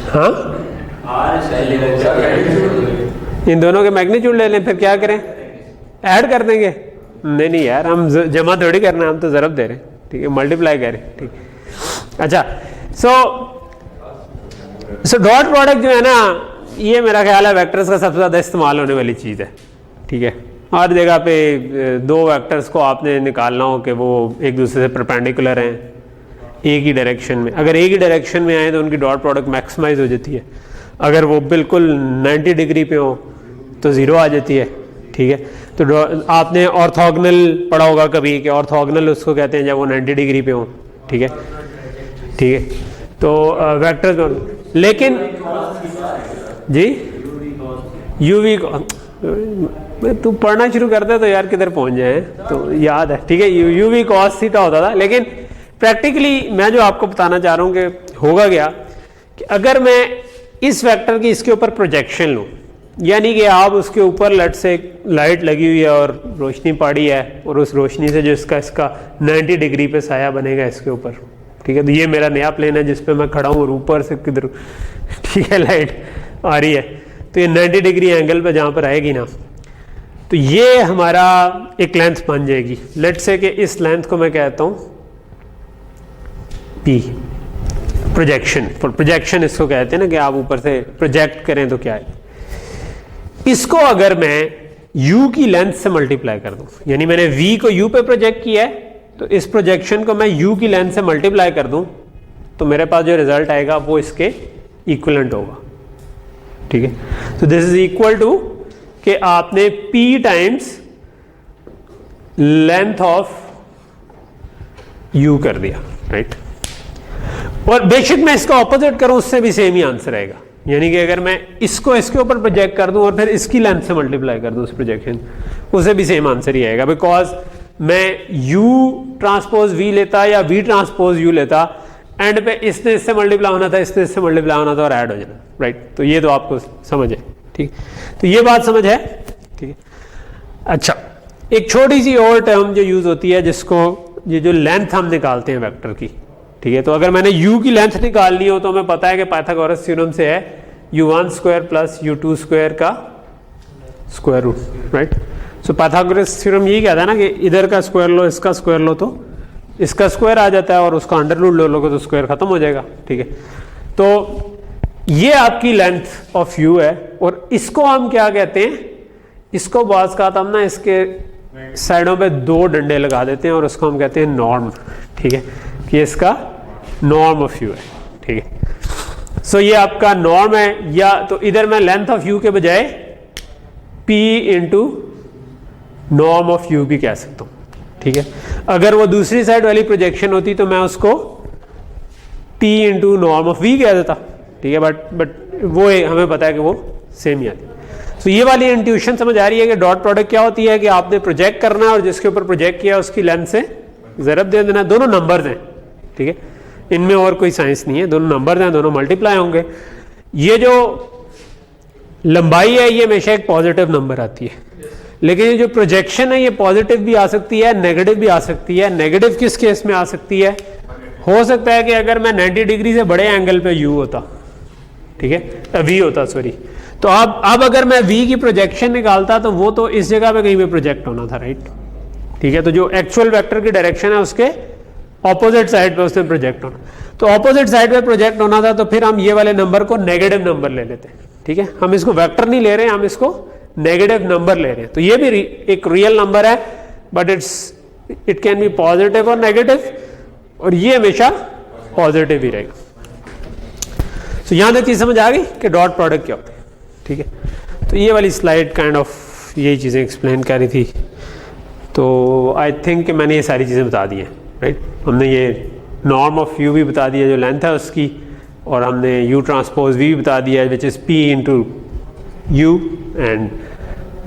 हाँ, इन दोनों के मैग्नीट्यूड ले लें, फिर क्या करें? ऐड कर देंगे? नहीं यार, हम जमा थोड़ी करना है, हम तो ज़रब दे रहे हैं, ठीक है, मल्टीप्लाई करें, ठीक। अच्छा, सो डॉट प्रोडक्ट जो है ना, ये मेरा ख्याल है वेक्टर्स का सबसे ज़्यादा इस्तेमाल होने वाली चीज़ है, ठीक है। हर जगह पे दो वेक्टर्स को आपने निकालना हो कि वो एक दूसरे से परपेंडिकुलर हैं एक ही डायरेक्शन में, अगर एक ही डायरेक्शन में आए तो उनकी डॉट प्रोडक्ट मैक्सिमाइज हो जाती है, अगर वो बिल्कुल 90 डिग्री पे हो तो ज़ीरो आ जाती है, ठीक है। तो आपने ऑर्थोगोनल पढ़ा होगा कभी कि ऑर्थोगोनल उसको कहते हैं जब वो 90 डिग्री पे हो, ठीक है, ठीक है। तो वेक्टर्स, लेकिन जी यूवी तू पढ़ना शुरू करते तो यार किधर पहुंच जाए, तो याद है, ठीक है, यूवी कॉस थीटा होता था। लेकिन प्रैक्टिकली मैं जो आपको बताना चाह रहा हूँ कि होगा क्या कि अगर मैं इस वेक्टर की इसके ऊपर प्रोजेक्शन लूँ, यानी कि आप उसके ऊपर लेट से लाइट लगी हुई है और रोशनी पड़ी है और उस रोशनी से जो इसका 90 डिग्री पे साया बनेगा इसके ऊपर, ठीक है। तो ये मेरा नया प्लेन है जिस पे मैं खड़ा हूँ और ऊपर से किधर, ठीक है, लाइट आ रही है, तो ये 90 डिग्री एंगल पे जहाँ पर आएगी ना, तो ये हमारा एक लेंथ बन जाएगी। लेट से कि इस लेंथ को मैं कहता हूँ P, प्रोजेक्शन। प्रोजेक्शन इसको कहते हैं ना कि आप ऊपर से प्रोजेक्ट करें तो क्या है। इसको अगर मैं u की लेंथ से मल्टीप्लाई कर दूं, यानी मैंने v को u पे प्रोजेक्ट किया है तो इस प्रोजेक्शन को मैं u की लेंथ से मल्टीप्लाई कर दूं तो मेरे पास जो रिजल्ट आएगा वो इसके इक्विवेलेंट होगा, ठीक है। तो दिस इज इक्वल टू कि आपने p times length of u कर दिया, राइट। और बेशक मैं इसका ऑपोजिट करूं उससे भी सेम ही आंसर आएगा, यानी कि अगर मैं इसको इसके ऊपर प्रोजेक्ट कर दूं और फिर इसकी लेंथ से मल्टीप्लाई कर दूं उस प्रोजेक्शन, उसे भी सेम आंसर ही आएगा, बिकॉज मैं u ट्रांसपोज v लेता या v ट्रांसपोज u लेता, एंड पे इसने इससे मल्टीप्लाई होना था, इसने इससे मल्टीप्लाई होना था और ऐड हो जाना, राइट। तो ये तो आपको समझ है, ठीक। तो ये बात समझ है, ठीक है। अच्छा, एक छोटी सी और टर्म जो यूज होती है जिसको ये जो लेंथ हम निकालते हैं वेक्टर की, ठीक है। तो अगर मैंने u की लेंथ निकालनी हो तो हमें पता है कि पाइथागोरस थ्योरम से है u1 square plus u2 square का square root, right. So Pythagoras theorem यही कहता है ना कि इधर का स्क्वायर लो, इसका स्क्वायर लो तो इसका स्क्वायर आ जाता है और उसका अंडर रूट ले लोगे तो स्क्वायर खत्म हो जाएगा, ठीक है। तो ये आपकी लेंथ ऑफ u है और इसको हम क्या कहते हैं, इसको बाज का हम ना इसके साइडों पे दो डंडे लगा देते हैं और उसको हम कहते हैं नॉर्म, ठीक है, कि इसका नॉर्म ऑफ u है, ठीक है। सो ये आपका नॉर्म है, या तो इधर मैं लेंथ ऑफ u के बजाय p into norm of u भी कह सकता हूं, ठीक है। अगर वो दूसरी साइड वाली प्रोजेक्शन होती तो मैं उसको p into norm of v कह देता, ठीक है। बट वो हमें पता है कि वो सेम ही आती है। तो ये वाली इंट्यूशन समझ आ रही है कि डॉट प्रोडक्ट क्या होती है कि आपने प्रोजेक्ट करना है और जिसके ऊपर प्रोजेक्ट किया उसकी लेंथ से ज़रब दे देना। दोनों नंबर्स हैं, ठीक है, इनमें और कोई साइंस नहीं है, दोनों नंबर्स हैं, दोनों मल्टीप्लाई होंगे। ये जो लंबाई है ये हमेशा एक पॉजिटिव नंबर आती है, लेकिन ये जो प्रोजेक्शन है ये पॉजिटिव भी आ सकती है, नेगेटिव भी आ सकती है। नेगेटिव किस केस में आ सकती है, हो सकता है कि अगर मैं 90 डिग्री से बड़े एंगल पे u होता, ठीक है, v होता, सॉरी, तो अब अगर मैं v की प्रोजेक्शन निकालता तो वो तो इस जगह पे कहीं पे प्रोजेक्ट होना था, राइट, ठीक है। तो जो एक्चुअल वेक्टर की डायरेक्शन है उसके ऑपोजिट साइड पे उसने प्रोजेक्ट होना, तो ऑपोजिट साइड पे प्रोजेक्ट होना था तो फिर हम ये वाले नंबर को नेगेटिव नंबर ले लेते हैं, ठीक है। हम इसको वेक्टर नहीं ले रहे हैं, हम इसको नेगेटिव नंबर ले रहे हैं। तो ये भी एक रियल नंबर है, but it can be positive और नेगेटिव, और ये हमेशा पॉजिटिव ही रहेगा। तो यहां तक चीज समझ आ गई कि डॉट प्रोडक्ट क्या होता है, ठीक है। तो ये वाली स्लाइड काइंड ऑफ यही चीज़ें एक्सप्लेन कर रही थी। तो आई थिंक कि मैंने ये सारी चीज़ें बता दी हैं, राइट। हमने ये नॉर्म ऑफ u भी बता दिया जो लेंथ है उसकी, और हमने u ट्रांसपोज v भी बता दिया which is p into u, and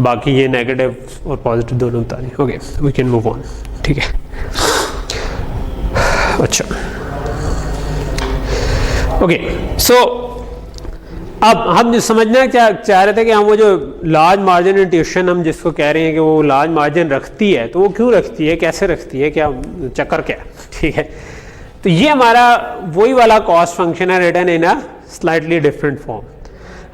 बाकी ये नेगेटिव और पॉजिटिव दोनों बता दिए। Okay, we can move on, ठीक है। अच्छा, ओके, सो अब हम समझना क्या चाह रहे थे कि हम वो जो लार्ज मार्जिन इंट्यूशन हम जिसको कह रहे हैं कि वो लार्ज मार्जिन रखती है, तो वो क्यों रखती है, कैसे रखती है, क्या चक्कर क्या, ठीक है। तो ये हमारा वही वाला कॉस्ट फंक्शन है written in a slightly different form.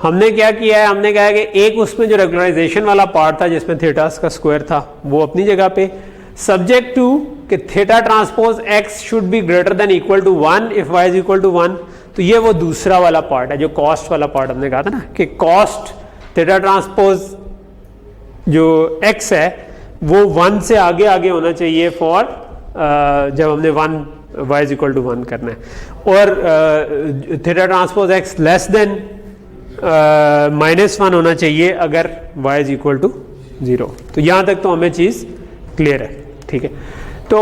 हमने क्या किया है, हमने कहा है कि एक उसमें जो रेगुलराइजेशन वाला पार्ट था जिसमें थीटास का स्क्वायर था वो अपनी जगह पे, सब्जेक्ट टू कि theta transpose X should be greater than equal to 1 if y is equal to 1। तो ये वो दूसरा वाला पार्ट है जो कॉस्ट वाला पार्ट हमने कहा था ना कि कॉस्ट थीटा ट्रांसपोज जो x है वो 1 से आगे आगे होना चाहिए फॉर जब हमने 1 y इज इक्वल टू 1 करना है, और theta transpose x less than -1 होना चाहिए अगर y इज इक्वल टू 0। तो यहाँ तक तो हमें चीज़ क्लियर है, ठीक है। तो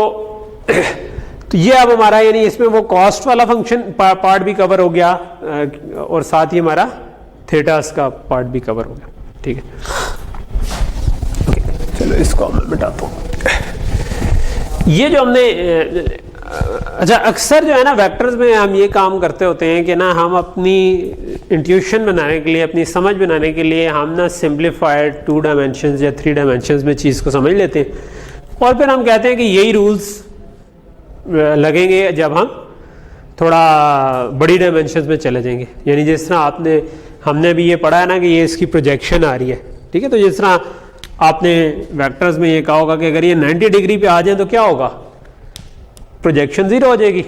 ये अब हमारा यानी इसमें वो कॉस्ट वाला फंक्शन पार्ट भी कवर हो गया और साथ ही हमारा थीटास का पार्ट भी कवर हो गया, ठीक है। चलो इसको मैं मिटाता हूँ। ये जो हमने अच्छा अक्सर जो है ना वेक्टर्स में हम ये काम करते होते हैं कि ना हम अपनी इंट्यूशन बनाने के लिए, अपनी समझ बनाने के लिए हम ना सिंप्लीफाइड 2 डायमेंशंस या 3 डायमेंशंस में चीज़ को समझ लेते हैं और फिर हम कहते हैं कि यही रूल्स लगेंगे जब हम थोड़ा बड़ी डायमेंशंस में चले जाएंगे। यानी जिस तरह हमने भी ये पढ़ा है ना कि ये इसकी प्रोजेक्शन आ रही है, ठीक है। तो जिस तरह आपने वेक्टर्स में ये कहा होगा कि अगर ये 90 डिग्री पे आ जाए तो क्या होगा, प्रोजेक्शन 0 हो जाएगी,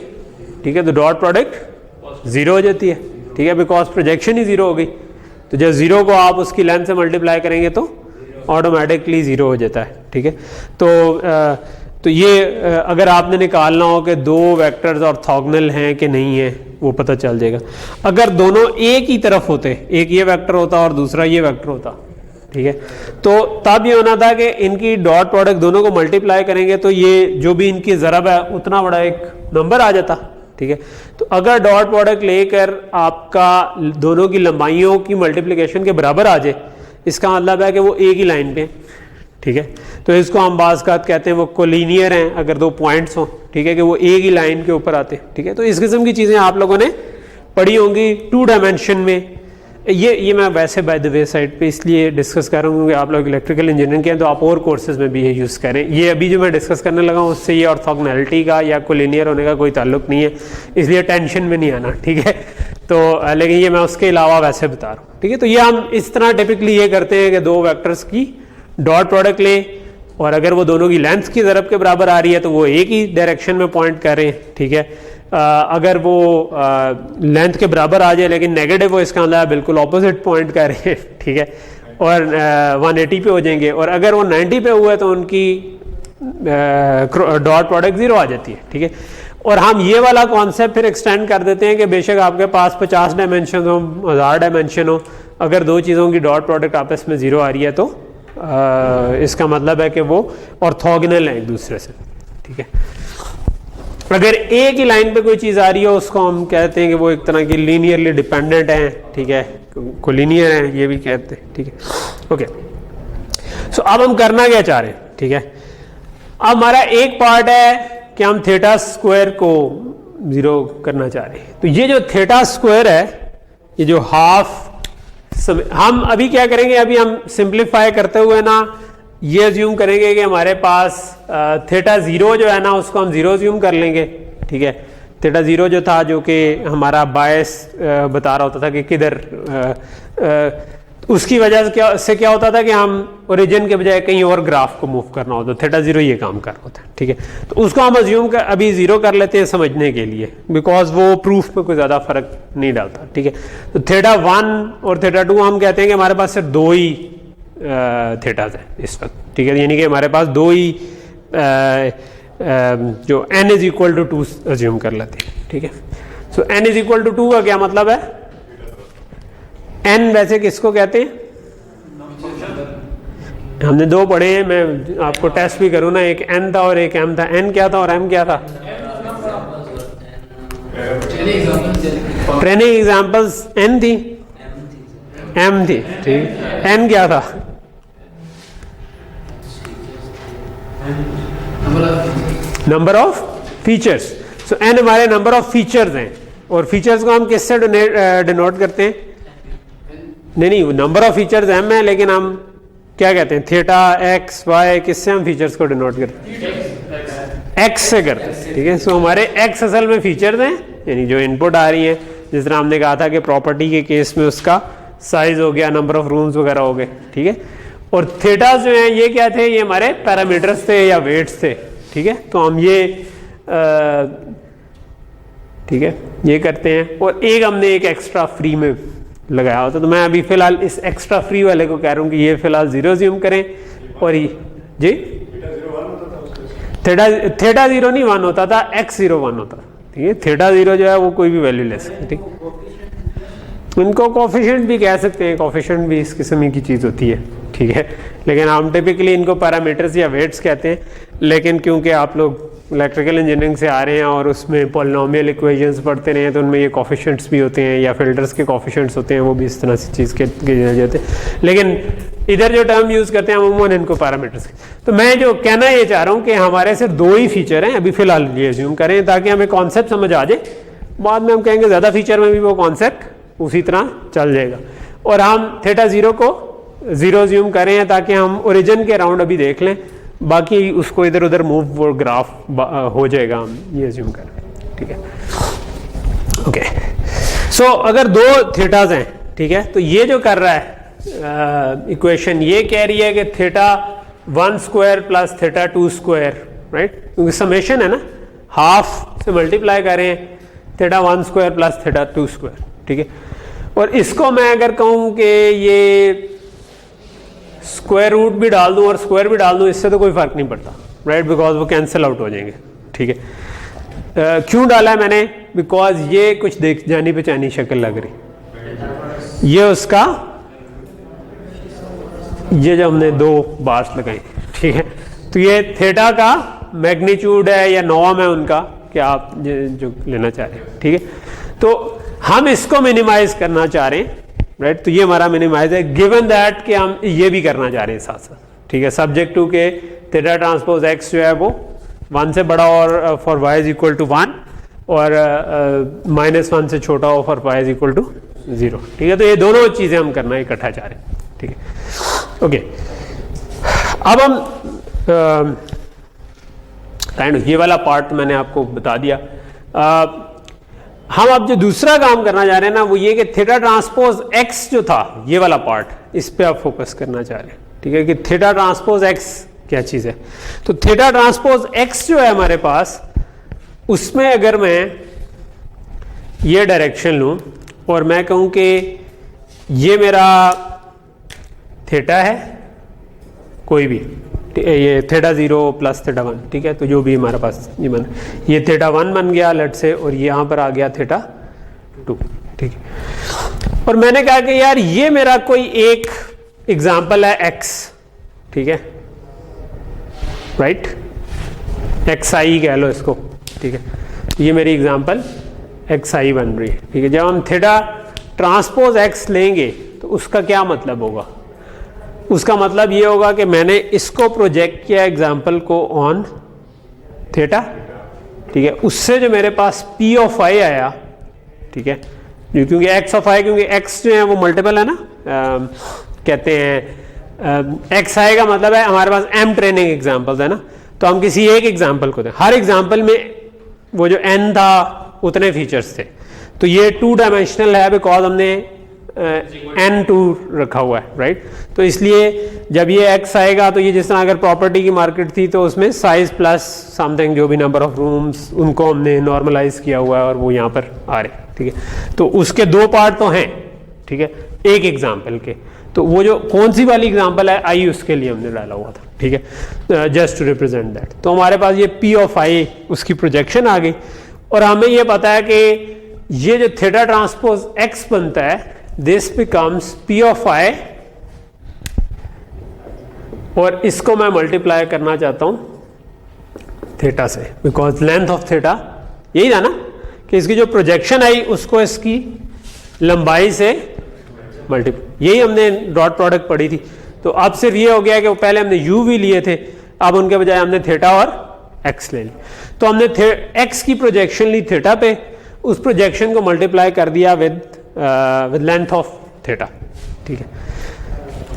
ठीक है। तो डॉट प्रोडक्ट 0 हो जाती है, ठीक है, बिकॉज प्रोजेक्शन ही 0 हो गई। तो जब 0 को आप उसकी लेंथ से मल्टीप्लाई करेंगे तो ऑटोमेटिकली 0 हो जाता है, ठीक है। तो तो ये अगर आपने निकालना हो कि दो वेक्टर्स ऑर्थोगोनल हैं कि नहीं है वो पता चल जाएगा। अगर दोनों एक ही तरफ होते, एक ये वेक्टर होता और दूसरा ये वेक्टर होता, ठीक है, तो तब ये होना था कि इनकी डॉट प्रोडक्ट दोनों को मल्टीप्लाई करेंगे तो ये जो भी इनकी ज़रब है उतना बड़ा एक नंबर आ जाता, ठीक है। तो अगर डॉट प्रोडक्ट लेकर आपका दोनों की लंबाइयों की मल्टीप्लिकेशन के बराबर आ जाए, इसका मतलब है कि वो एक ही लाइन पे, ठीक है। तो इसको हम बाज़ कहते हैं वो कोलिनियर हैं, अगर दो पॉइंट्स हों, ठीक है, कि वो एक ही लाइन के ऊपर आते, ठीक है। तो इस किस्म की चीज़ें आप लोगों ने पढ़ी होंगी 2 डायमेंशन में। ये मैं वैसे बाय द वे साइड पे इसलिए डिस्कस कर रहा हूँ कि आप लोग इलेक्ट्रिकल इंजीनियरिंग के हैं तो आप और कोर्सेज में भी ये यूज़ करें। ये अभी जो मैं डिस्कस करने लगा हूँ उससे ये ऑर्थोगोनैलिटी का या कोलिनियर होने का कोई ताल्लुक नहीं है, इसलिए टेंशन में नहीं आना, ठीक है। तो लेकिन ये मैं उसके अलावा वैसे बता रहा हूँ, ठीक है। तो ये हम इस तरह टिपिकली ये करते हैं कि दो वैक्टर्स की डॉट प्रोडक्ट लें और अगर वो दोनों की लेंथ की ज़रब के बराबर आ रही है तो वो एक ही डायरेक्शन में पॉइंट करें, ठीक है। अगर वो लेंथ के बराबर आ जाए लेकिन नेगेटिव हो, इसका मतलब बिल्कुल ऑपोजिट पॉइंट कर रहे हैं, ठीक है, और 180 पे हो जाएंगे। और अगर वो 90 पे हुआ तो उनकी डॉट प्रोडक्ट 0 आ जाती है, ठीक है। और हम ये वाला कॉन्सेप्ट फिर एक्सटेंड कर देते हैं कि बेशक आपके पास 50 डायमेंशन हो, 1000 डायमेंशन हो, अगर दो चीज़ों की डॉट प्रोडक्ट आपस में 0 आ रही है तो इसका मतलब है कि वो ऑर्थोगोनल है एक दूसरे से, ठीक है। अगर एक ही लाइन पे कोई चीज़ आ रही है उसको हम कहते हैं कि वो एक तरह की लीनियरली डिपेंडेंट है, ठीक है, कोलिनियर है, ये भी कहते हैं, ठीक है। ओके, सो अब हम करना क्या चाह रहे हैं, ठीक है। अब हमारा एक पार्ट है कि हम थीटा स्क्वायर को 0 करना चाह रहे हैं। तो ये जो थीटा स्क्वायर है, ये जो हाफ, हम अभी क्या करेंगे, अभी हम सिंप्लीफाई करते हुए ना ये अज्यूम करेंगे कि हमारे पास थीटा 0 जो है ना उसको हम 0 अज्यूम कर लेंगे, ठीक है। थीटा 0 जो था जो कि हमारा बायस बता रहा होता था कि किधर, उसकी वजह से क्या होता था कि हम ओरिजिन के बजाय कहीं और ग्राफ को मूव करना होता, थीटा 0 ये काम कर रहा होता है, ठीक है। तो उसको हम अज्यूम अभी 0 कर लेते हैं समझने के लिए, बिकॉज वो प्रूफ में कोई ज़्यादा फर्क नहीं डालता, ठीक है। तो थीटा 1 और थीटा 2 हम कहते हैं कि हमारे पास सिर्फ 2 ही थीटाज है इस वक्त, ठीक है, यानी कि हमारे पास 2 ही जो n is equal to 2 assume कर लेते हैं, ठीक है। So n is equal to 2 का क्या मतलब है, n वैसे किसको कहते हैं, हमने 2 पढ़े हैं, मैं आपको टेस्ट भी करूँ ना, एक n था और एक m था, n क्या था और m क्या था, ट्रेनिंग एग्जांपल्स n थी, m थी, ठीक, n क्या था, number of features. So n हमारे नंबर ऑफ फीचर्स हैं और फीचर्स को हम किससे डिनोट करते हैं, नहीं नंबर ऑफ फीचर्स m है, लेकिन हम क्या कहते हैं, थीटा x y, किससे हम फीचर्स को डिनोट करते हैं, x से करते हैं, ठीक है। सो हमारे x असल में फीचर्स हैं, यानी जो इनपुट आ रही है, जिस तरह हमने कहा था कि प्रॉपर्टी के केस में उसका साइज हो गया, नंबर ऑफ रूम्स वगैरह हो गए, ठीक है। और थीटा जो है ये क्या थे, ये हमारे पैरामीटर्स थे या वेट्स थे, ठीक है। तो हम ये ठीक है ये करते हैं, और एक हमने एक एक्स्ट्रा फ्री में लगाया होता। तो मैं अभी फिलहाल इस एक्स्ट्रा फ्री वाले को कह रहा हूँ कि ये फिलहाल 0 ज्यूम करें, और ये जी थीटा 0 नहीं 1 होता था, x0 1 होता, ठीक है। थीटा 0 जो है वो कोई भी वैल्यू ले सकते, ठीक। इनको कोफिशिएंट भी कह सकते हैं, कोफिशिएंट भी इस किस्म की चीज़ होती है, ठीक है। लेकिन हम टिपिकली इनको पैरामीटर्स या वेट्स कहते हैं, लेकिन क्योंकि आप लोग इलेक्ट्रिकल इंजीनियरिंग से आ रहे हैं और उसमें पॉलिनोमियल इक्वेशंस पढ़ते रहे हैं तो उनमें ये कोफिशिएंट्स भी होते हैं या फिल्टर्स के कोफिशिएंट्स होते हैं, वो भी इस तरह से चीज़ के जाते हैं। लेकिन इधर जो टर्म यूज़ करते हैं अमूमन इनको पैरामीटर्स। तो मैं जो कहना ये चाह रहा हूँ कि हमारे सिर्फ 2 ही फीचर हैं अभी फिलहाल, ये अज्यूम करें ताकि हमें कॉन्सेप्ट समझ आ जाए, बाद में हम कहेंगे ज़्यादा फीचर में भी वो कॉन्सेप्ट उसी तरह चल जाएगा। और हम थीटा 0 को 0 ज्यूम करें हैं ताकि हम ओरिजिन के अराउंड अभी देख लें, बाकी उसको इधर उधर मूव और ग्राफ हो जाएगा, हम ये ज्यूम करें, ठीक है। ओके, सो अगर 2 थीटाज हैं, ठीक है, तो ये जो कर रहा है इक्वेशन ये कह रही है कि theta 1 square plus theta 2 square, right, क्योंकि समेशन है ना, हाफ से मल्टीप्लाई करें theta 1 square plus theta 2 square, ठीक है। और इसको मैं अगर कहूँ कि ये स्क्वायर रूट भी डाल दूं और स्क्वायर भी डाल दूं, इससे तो कोई फर्क नहीं पड़ता, राइट, बिकॉज वो कैंसिल आउट हो जाएंगे, ठीक है। क्यों डाला है मैंने, बिकॉज ये कुछ देख जानी पहचानी शक्ल लग रही, ये उसका, ये जो हमने दो बार्स लगाई, ठीक है, तो ये थीटा का मैग्नीट्यूड है या नॉर्म है उनका, कि आप जो लेना चाह रहे हैं, ठीक है। तो हम इसको मिनिमाइज करना चाह रहे हैं, राइट, तो ये हमारा मिनिमाइज है, गिवन दैट कि हम ये भी करना चाह रहे हैं साथ साथ, ठीक है, सब्जेक्ट टू के थीटा ट्रांसपोज एक्स जो है वो 1 से बड़ा और for Y is equal to 1 और -1 से छोटा हो for Y is equal to 0, ठीक है। तो ये दोनों चीजें हम करना इकट्ठा चाह रहे हैं, ठीक है, ओके। अब हम ये वाला पार्ट मैंने आपको बता दिया। हम अब जो दूसरा काम करना चाह रहे हैं ना, वो ये कि थीटा ट्रांसपोज एक्स जो था, ये वाला पार्ट, इस पे आप फोकस करना चाह रहे हैं, ठीक है, कि थीटा ट्रांसपोज एक्स क्या चीज है। तो थीटा ट्रांसपोज एक्स जो है हमारे पास, उसमें अगर मैं ये डायरेक्शन लूं और मैं कहूं कि ये मेरा थीटा है, कोई भी, ये थीटा 0 प्लस थीटा 1, ठीक है, तो जो भी हमारे पास ये थीटा 1 बन गया लेट से, और ये यहां पर आ गया थीटा 2, ठीक है। और मैंने कहा कि यार ये मेरा कोई एक एग्जाम्पल है एक्स, ठीक है, राइट, एक्स आई कह लो इसको, ठीक है, ये मेरी एग्जाम्पल एक्स आई बन रही है, ठीक है। जब हम थीटा ट्रांसपोज एक्स लेंगे तो उसका क्या मतलब होगा, उसका मतलब ये होगा कि मैंने इसको प्रोजेक्ट किया एग्जाम्पल को ऑन थीटा, ठीक है, उससे जो मेरे पास P ऑफ आई आया, ठीक है, क्योंकि एक्स ऑफ आई, क्योंकि एक्स जो है वो मल्टीपल है ना, कहते हैं एक्स आई का मतलब है हमारे पास m ट्रेनिंग एग्जाम्पल्स है ना, तो हम किसी एक एग्जाम्पल को दें, हर एग्जाम्पल में वो जो n था उतने फीचर्स थे, तो ये 2 डायमेंशनल है बिकॉज हमने n2 रखा हुआ है, राइट। तो इसलिए जब ये x आएगा तो ये जिस तरह अगर प्रॉपर्टी की मार्केट थी तो उसमें साइज प्लस समथिंग जो भी नंबर ऑफ रूम्स, उनको हमने नॉर्मलाइज किया हुआ है और वो यहाँ पर आ रहे हैं, ठीक है। तो उसके दो पार्ट तो हैं, ठीक है, एक एग्जाम्पल के, तो वो जो कौन सी वाली एग्जाम्पल है आई, उसके लिए हमने डाला हुआ था, ठीक है, जस्ट टू रिप्रेजेंट दैट। तो हमारे पास ये P ऑफ आई, उसकी प्रोजेक्शन आ गई, और हमें ये पता है कि ये जो थीटा ट्रांसपोज एक्स बनता है, दिस बिकम्स P ऑफ आई, और इसको मैं मल्टीप्लाई करना चाहता हूं थीटा से, बिकॉज लेंथ ऑफ थीटा यही था ना, कि इसकी जो प्रोजेक्शन आई उसको इसकी लंबाई से मल्टीप्लाई, यही हमने डॉट प्रोडक्ट पढ़ी थी। तो अब सिर्फ ये हो गया कि पहले हमने u भी लिए थे, अब उनके बजाय हमने थीटा और x ले ली, तो हमने x की प्रोजेक्शन ली थीटा पे, उस प्रोजेक्शन को मल्टीप्लाई कर दिया विद लेंथ ऑफ थीटा, ठीक है,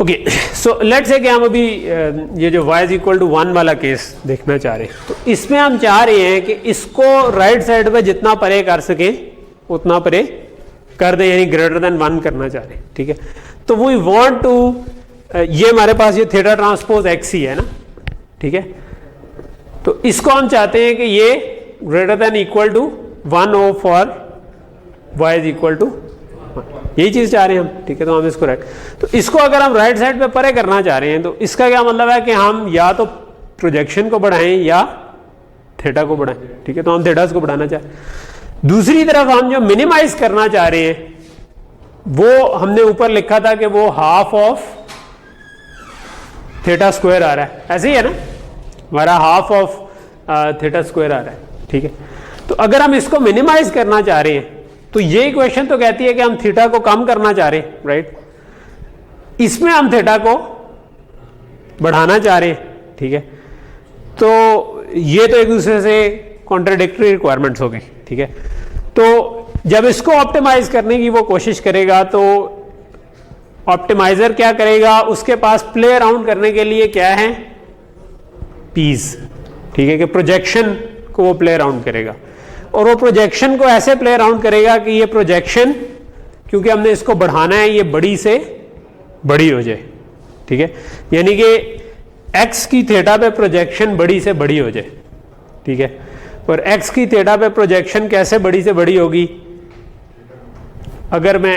ओके। सो लेट्स से कि हम अभी ये जो y इज इक्वल टू 1 वाला केस देखना चाह रहे हैं, तो इसमें हम चाह रहे हैं कि इसको राइट साइड पे जितना परे कर सके उतना परे कर दें, यानी ग्रेटर देन 1 करना चाह रहे हैं, ठीक है। तो वी वांट टू, ये हमारे पास ये थीटा ट्रांसपोज x ही है ना, ठीक है, तो इसको हम चाहते हैं कि ये ग्रेटर देन इक्वल टू 1 हो for y is equal to 1, यही चीज चाह रहे हैं हम, ठीक है। तो हम इसको राइट, तो इसको अगर हम राइट साइड पे परे करना चाह रहे हैं तो इसका क्या मतलब है कि हम या तो प्रोजेक्शन को बढ़ाएं या थीटा को बढ़ाएं, ठीक है। तो हम थीटा को बढ़ाना चाहें, दूसरी तरफ हम जो मिनिमाइज करना चाह रहे हैं वो हमने ऊपर लिखा था कि वो हाफ ऑफ थीटा स्क्वायर आ रहा है, ऐसे ही है ना, हमारा हाफ ऑफ थीटा स्क्वायर आ रहा है, ठीक है। तो अगर हम इसको मिनिमाइज करना चाह रहे हैं तो ये इक्वेशन तो कहती है कि हम थीटा को कम करना चाह रहे हैं, राइट, इसमें हम थीटा को बढ़ाना चाह रहे हैं, ठीक है। तो ये तो एक दूसरे से कॉन्ट्राडिक्टरी रिक्वायरमेंट्स हो गई, ठीक है। तो जब इसको ऑप्टिमाइज करने की वो कोशिश करेगा तो ऑप्टिमाइजर क्या करेगा, उसके पास प्ले अराउंड करने के लिए क्या है, पीस, ठीक है, कि प्रोजेक्शन को वो प्ले अराउंड करेगा, और वो प्रोजेक्शन को ऐसे प्ले अराउंड करेगा कि ये प्रोजेक्शन, क्योंकि हमने इसको बढ़ाना है, ये बड़ी से बड़ी हो जाए, ठीक है, यानी कि x की थीटा पे प्रोजेक्शन बड़ी से बड़ी हो जाए, ठीक है। और x की थीटा पे प्रोजेक्शन कैसे बड़ी से बड़ी होगी, अगर मैं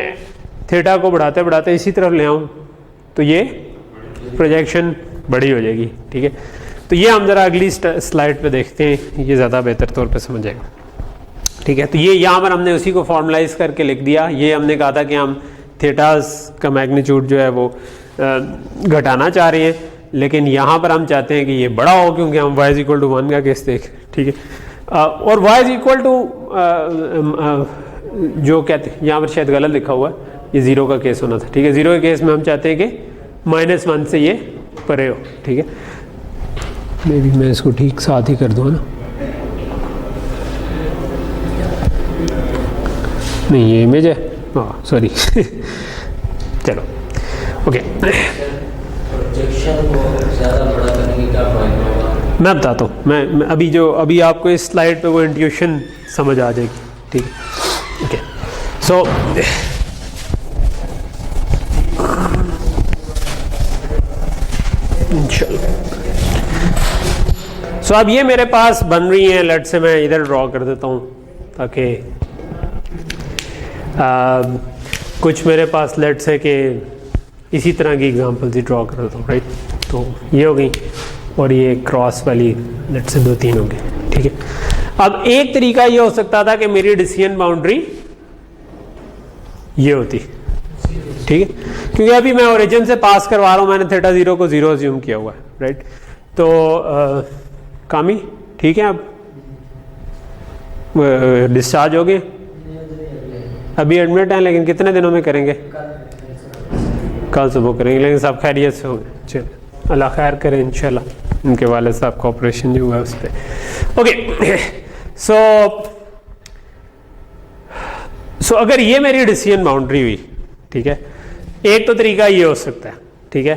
थीटा को बढ़ाते बढ़ाते इसी तरफ ले आऊं तो ये प्रोजेक्शन बड़ी हो जाएगी, ठीक है। तो ये हम ज़रा अगली स्लाइड पे देखते हैं, ये ज़्यादा बेहतर तौर पे समझ आएगा। ठीक है, तो ये यहाँ पर हमने उसी को फॉर्मलाइज करके लिख दिया। ये हमने कहा था कि हम थीटास का मैग्नीट्यूड जो है वो घटाना चाह रहे हैं, लेकिन यहाँ पर हम चाहते हैं कि ये बड़ा हो, क्योंकि हम y = 1 का केस देख। ठीक है, और y = जो कहते हैं, यहाँ पर शायद गलत लिखा हुआ है, ये 0 का केस होना था। ठीक है, 0 के केस में हम चाहते हैं कि -1 से ये परे हो। ठीक है, मे भी मैं इसको ठीक साथ ही कर दूँ ना, नहीं ये इमेज है, हाँ सॉरी चलो ओके। मैं बताता हूँ, मैं अभी आपको इस स्लाइड पे वो इंट्यूशन समझ आ जाएगी। ठीक है, ओके। सो अब ये मेरे पास बन रही है, लेट से मैं इधर ड्रॉ कर देता हूँ ताकि कुछ मेरे पास लेट से कि इसी तरह की एग्जांपल्स ही ड्रॉ कर देता हूँ, राइट। तो ये हो गई और ये क्रॉस वाली लेट से 2-3 हो गई। ठीक है, अब एक तरीका ये हो सकता था कि मेरी डिसीजन बाउंड्री ये होती। ठीक है, क्योंकि अभी मैं ओरिजिन से पास करवा रहा हूँ, मैंने थीटा 0 को 0 अज्यूम किया हुआ है, राइट। तो कामी ठीक है, अब डिस्चार्ज हो गए, अभी एडमिट हैं, लेकिन कितने दिनों में करेंगे? कल सुबह करेंगे, लेकिन सब खैरियत से हो गए। चलो अल्लाह खैर करे इंशाल्लाह, उनके वाले साहब का ऑपरेशन जो हुआ है उस पर। ओके, सो अगर ये मेरी डिसीजन बाउंड्री हुई, ठीक है, एक तो तरीका ये हो सकता है। ठीक है,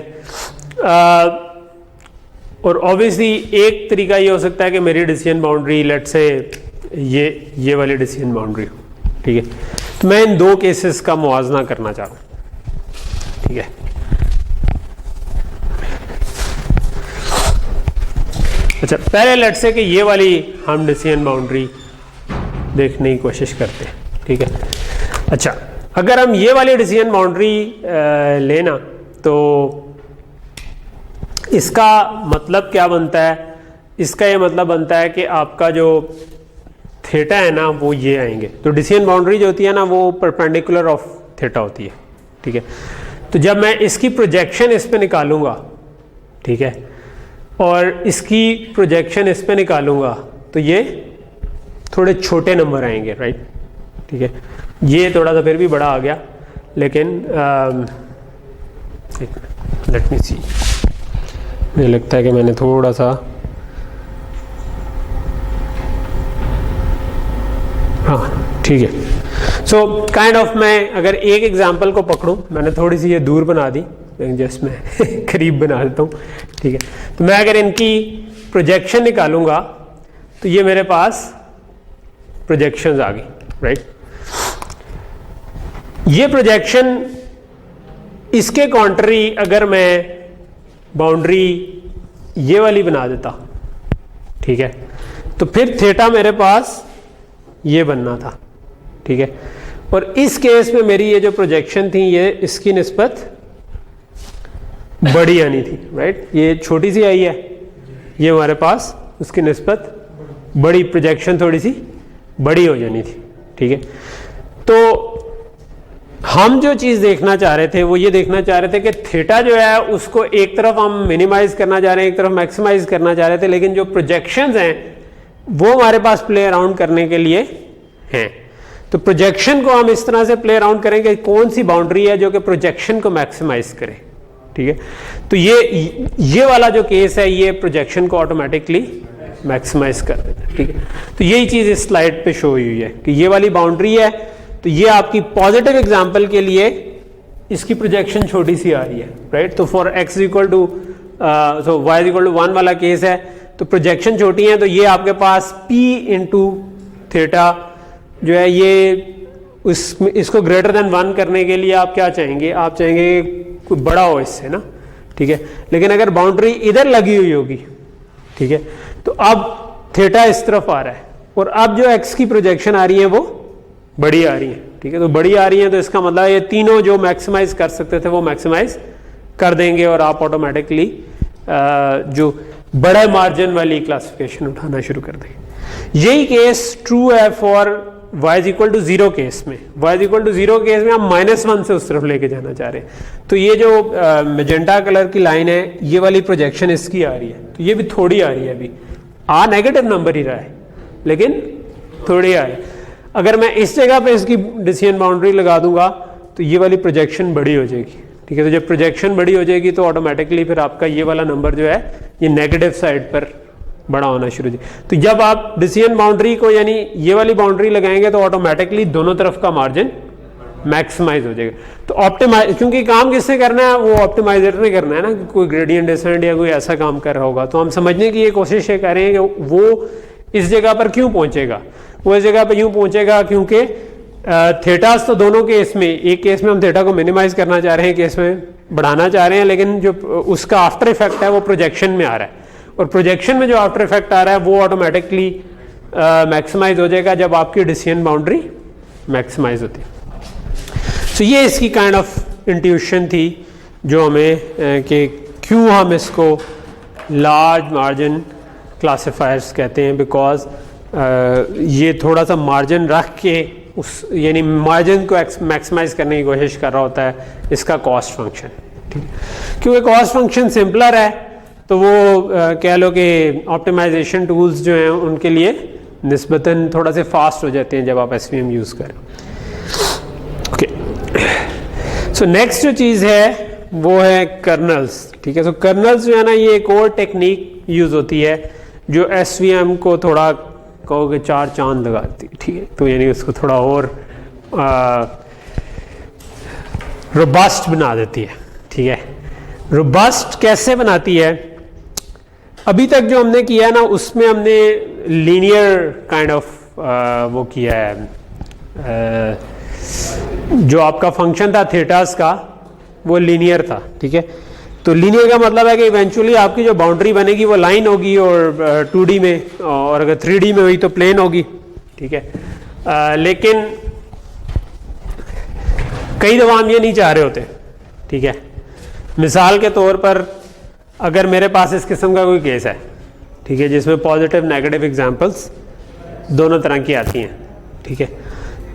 और ऑब्वियसली एक तरीका ये हो सकता है कि मेरी डिसीजन बाउंड्री लेट से ये वाली डिसीजन बाउंड्री हो। ठीक है, तो मैं इन दो केसेस का मुआवजा करना चाह रहा हूँ। ठीक है, अच्छा पहले लेट से कि ये वाली हम डिसीजन बाउंड्री देखने की कोशिश करते हैं। ठीक है, अच्छा अगर हम ये वाली डिसीजन बाउंड्री लेना तो इसका मतलब क्या बनता है? इसका ये मतलब बनता है कि आपका जो थीटा है ना वो ये आएंगे। तो डिसीजन बाउंड्री जो होती है ना वो परपेंडिकुलर ऑफ थीटा होती है। ठीक है, तो जब मैं इसकी प्रोजेक्शन इस पे निकालूंगा, ठीक है, और इसकी प्रोजेक्शन इस पे निकालूंगा तो ये थोड़े छोटे नंबर आएंगे, राइट। ठीक है, ये थोड़ा सा फिर भी बड़ा आ गया, लेकिन लेट मी सी, मुझे लगता है कि मैंने थोड़ा सा, हाँ ठीक है। सो काइंड ऑफ मैं अगर एक एग्जांपल को पकड़ूं, मैंने थोड़ी सी ये दूर बना दी, लेकिन जस्ट मैं करीब बना देता हूँ। ठीक है, तो मैं अगर इनकी प्रोजेक्शन निकालूंगा तो ये मेरे पास प्रोजेक्शंस आ गई, राइट। ये प्रोजेक्शन इसके कॉन्ट्री अगर मैं बाउंड्री ये वाली बना देता, ठीक है, तो फिर थीटा मेरे पास ये बनना था। ठीक है, और इस केस में मेरी ये जो प्रोजेक्शन थी ये इसकी निस्बत बड़ी आनी थी, राइट। ये छोटी सी आई है, ये हमारे पास उसकी निस्बत बड़ी, प्रोजेक्शन थोड़ी सी बड़ी हो जानी थी। ठीक है, तो हम जो चीज़ देखना चाह रहे थे वो ये देखना चाह रहे थे कि थीटा जो है उसको एक तरफ हम मिनिमाइज करना चाह रहे हैं, एक तरफ मैक्सिमाइज करना चाह रहे थे, लेकिन जो प्रोजेक्शंस हैं वो हमारे पास प्ले अराउंड करने के लिए हैं। तो प्रोजेक्शन को हम इस तरह से प्ले अराउंड करेंगे, कौन सी बाउंड्री है जो कि प्रोजेक्शन को मैक्सिमाइज करे। ठीक है, तो ये वाला जो केस है ये प्रोजेक्शन को ऑटोमेटिकली मैक्सिमाइज कर देता है। ठीक है, तो यही चीज़ इस स्लाइड पे शो हुई है कि ये वाली बाउंड्री है, तो ये आपकी पॉजिटिव एग्जांपल के लिए इसकी प्रोजेक्शन छोटी सी आ रही है, राइट। तो for x equal to so y equal to 1 वाला केस है, तो प्रोजेक्शन छोटी है, तो ये आपके पास p इंटू थीटा जो है ये इसको ग्रेटर देन 1 करने के लिए आप क्या चाहेंगे? आप चाहेंगे कोई बड़ा हो इससे ना। ठीक है, लेकिन अगर बाउंड्री इधर लगी हुई होगी, ठीक है, तो अब थीटा इस तरफ आ रहा है और अब जो x की प्रोजेक्शन आ रही है वो बड़ी आ रही है। ठीक है, तो बड़ी आ रही है, तो इसका मतलब ये तीनों जो मैक्सिमाइज कर सकते थे वो मैक्सिमाइज कर देंगे और आप ऑटोमेटिकली जो बड़े मार्जिन वाली क्लासिफिकेशन उठाना शुरू कर देंगे। यही केस ट्रू है for y is equal to 0 case में। y is equal to 0 case में हम -1 से उस तरफ लेके जाना चाह रहे हैं। तो ये जो मेजेंटा कलर की लाइन है, ये वाली प्रोजेक्शन इसकी आ रही है, तो ये भी थोड़ी आ रही है, अभी आ नेगेटिव नंबर ही रहा है लेकिन थोड़ी आ रही है। अगर मैं इस जगह पे इसकी डिसीजन बाउंड्री लगा दूंगा तो ये वाली प्रोजेक्शन बड़ी हो जाएगी, ठीक है। तो जब प्रोजेक्शन बड़ी हो जाएगी तो ऑटोमेटिकली फिर आपका ये वाला नंबर जो है ये नेगेटिव साइड पर बड़ा होना शुरू हो जाए। तो जब आप डिसीजन बाउंड्री को यानी ये वाली बाउंड्री लगाएंगे तो ऑटोमेटिकली दोनों तरफ का मार्जिन मैक्सिमाइज हो जाएगा। तो ऑप्टिमाइज, क्योंकि काम किसने करना है, वो ऑप्टिमाइजर ने करना है ना, कोई ग्रेडियंट डिसेंट या कोई ऐसा काम कर रहा होगा। तो हम समझने की ये कोशिश ये कर रहे हैं कि वो इस जगह पर क्यों पहुंचेगा। वो इस जगह पर यूं पहुंचेगा क्योंकि थीटास तो दोनों केस में, एक केस में हम थीटा को मिनिमाइज करना चाह रहे हैं, केस में बढ़ाना चाह रहे हैं, लेकिन जो उसका आफ्टर इफेक्ट है वो प्रोजेक्शन में आ रहा है, और प्रोजेक्शन में जो आफ्टर इफेक्ट आ रहा है वो ऑटोमेटिकली मैक्सिमाइज हो जाएगा जब आपकी डिसीजन बाउंड्री मैक्सिमाइज होती है। तो ये इसकी काइंड ऑफ इंट्यूशन थी जो हमें कि क्यों हम इसको लार्ज मार्जिन क्लासिफायर्स कहते हैं, बिकॉज ये थोड़ा सा मार्जिन रख के उस यानी मार्जिन को मैक्सिमाइज करने की कोशिश कर रहा होता है इसका कॉस्ट फंक्शन, ठीक है। क्योंकि कॉस्ट फंक्शन सिंपलर है तो वो कह लो कि ऑप्टिमाइजेशन टूल्स जो हैं उनके लिए निस्बतन थोड़ा से फास्ट हो जाते हैं जब आप SVM यूज़ करें। ओके, सो नेक्स्ट जो चीज़ है वो है कर्नल्स, ठीक है। सो कर्नल्स जो है ना, ये एक और टेक्निक यूज़ होती है जो SVM को थोड़ा कहोगे चार चांद लगाती, ठीक है। तो यानी उसको थोड़ा और रोबस्ट बना देती है, ठीक है। रोबस्ट कैसे बनाती है? अभी तक जो हमने किया है ना उसमें हमने लीनियर काइंड ऑफ वो किया है, जो आपका फंक्शन था थीटास का वो लीनियर था, ठीक है। तो लीनियर का मतलब है कि इवेंचुअली आपकी जो बाउंड्री बनेगी वो लाइन होगी और 2D में, और अगर 3D में हुई तो प्लेन होगी, ठीक है। लेकिन कई दफा हम ये नहीं चाह रहे होते, ठीक है। मिसाल के तौर पर अगर मेरे पास इस किस्म का कोई केस है, ठीक है, जिसमें पॉजिटिव नेगेटिव एग्जांपल्स दोनों तरह की आती हैं, ठीक है।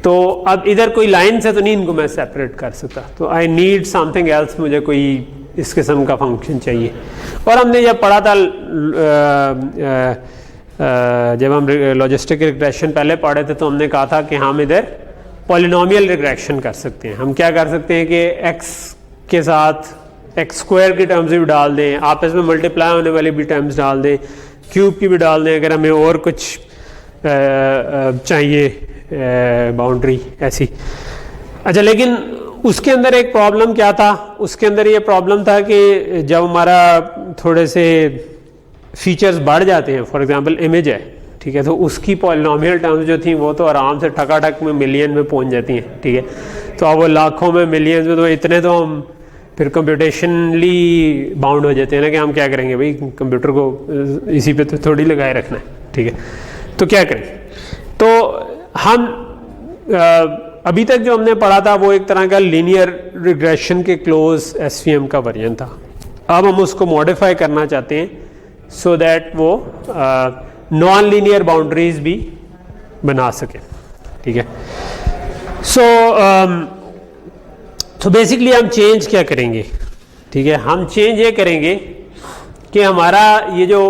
तो अब इधर कोई लाइन से तो नहीं इनको मैं सेपरेट कर सकता, तो आई नीड समथिंग एल्स, मुझे कोई इस किस्म का फंक्शन चाहिए। और हमने जब पढ़ा था जब हम लॉजिस्टिक रिग्रेशन पहले पढ़े थे तो हमने कहा था कि हम इधर पॉलिनोमियल रिग्रेशन कर सकते हैं। हम क्या कर सकते हैं कि x के साथ एक्स स्क्वायर की टर्म्स भी डाल दें, आपस में मल्टीप्लाई होने वाली भी टर्म्स डाल दें, क्यूब की भी डाल दें, अगर हमें और कुछ चाहिए बाउंड्री ऐसी। अच्छा, लेकिन उसके अंदर एक प्रॉब्लम क्या था? उसके अंदर ये प्रॉब्लम था कि जब हमारा थोड़े से फीचर्स बढ़ जाते हैं, फॉर एग्जांपल इमेज है, ठीक है, तो उसकी पॉलिनोमियल टर्म्स जो थी वो तो आराम से ठकाठक में मिलियन में पहुंच जाती हैं, ठीक है। तो अब वो लाखों में मिलियंस में, तो इतने तो हम फिर कंप्यूटेशनली बाउंड हो जाते हैं ना कि हम क्या करेंगे भाई, कंप्यूटर को इसी पे तो थोड़ी लगाए रखना है, ठीक है। तो क्या करें? तो हम अभी तक जो हमने पढ़ा था वो एक तरह का लीनियर रिग्रेशन के क्लोज SVM का वर्जन था। अब हम उसको मॉडिफाई करना चाहते हैं सो दैट वो नॉन लीनियर बाउंड्रीज भी बना सके, ठीक है। तो बेसिकली हम चेंज क्या करेंगे, ठीक है, हम चेंज ये करेंगे कि हमारा ये जो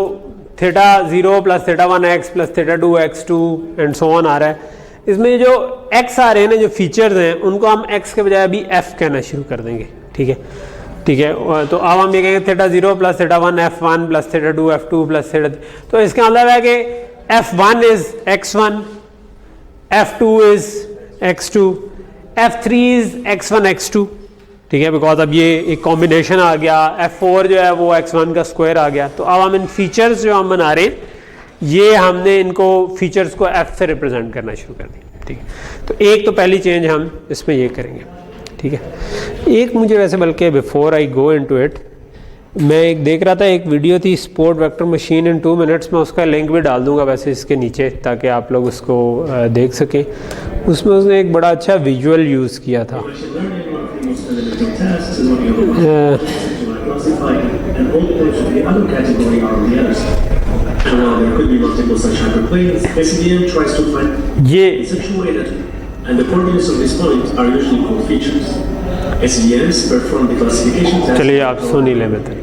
theta 0 plus theta 1x plus theta 2x2 and so on आ रहा है, इसमें जो x आ रहे हैं ना, जो फीचर्स हैं, उनको हम x के बजाय अभी f कहना शुरू कर देंगे, ठीक है, ठीक है। तो अब हम ये कहेंगे theta 0 plus theta 1 f1 plus theta 2 f2 plus theta, तो इसका मतलब है कि f1 is x1, f2 is x2, f3 is x1 x2, ठीक है, बिकॉज अब ये एक कॉम्बिनेशन आ गया, f4 जो है वो x1 का स्क्वायर आ गया। तो अब हम इन फीचर्स जो हम बना रहे हैं ये हमने इनको फीचर्स को f से रिप्रेजेंट करना शुरू कर दिया, ठीक है। तो एक तो पहली चेंज हम इसमें ये करेंगे, ठीक है। एक मुझे वैसे बल्कि before I go into it, मैं एक देख रहा था, एक वीडियो थी स्पोर्ट वेक्टर मशीन इन 2 मिनट्स में, उसका लिंक भी डाल दूंगा वैसे इसके नीचे ताकि आप लोग उसको देख सकें। उसमें उसने एक बड़ा अच्छा विजुअल यूज़ किया था, most fundamental tasks is on the other one. You are classifying, and all points of the other category are on the other side. And while there could be multiple such hyperplanes, SVM tries to find in such a way that, and the coordinates of this point are usually called features. SVMs perform the classification task. चलिए आप सुन ही ले बेहतर.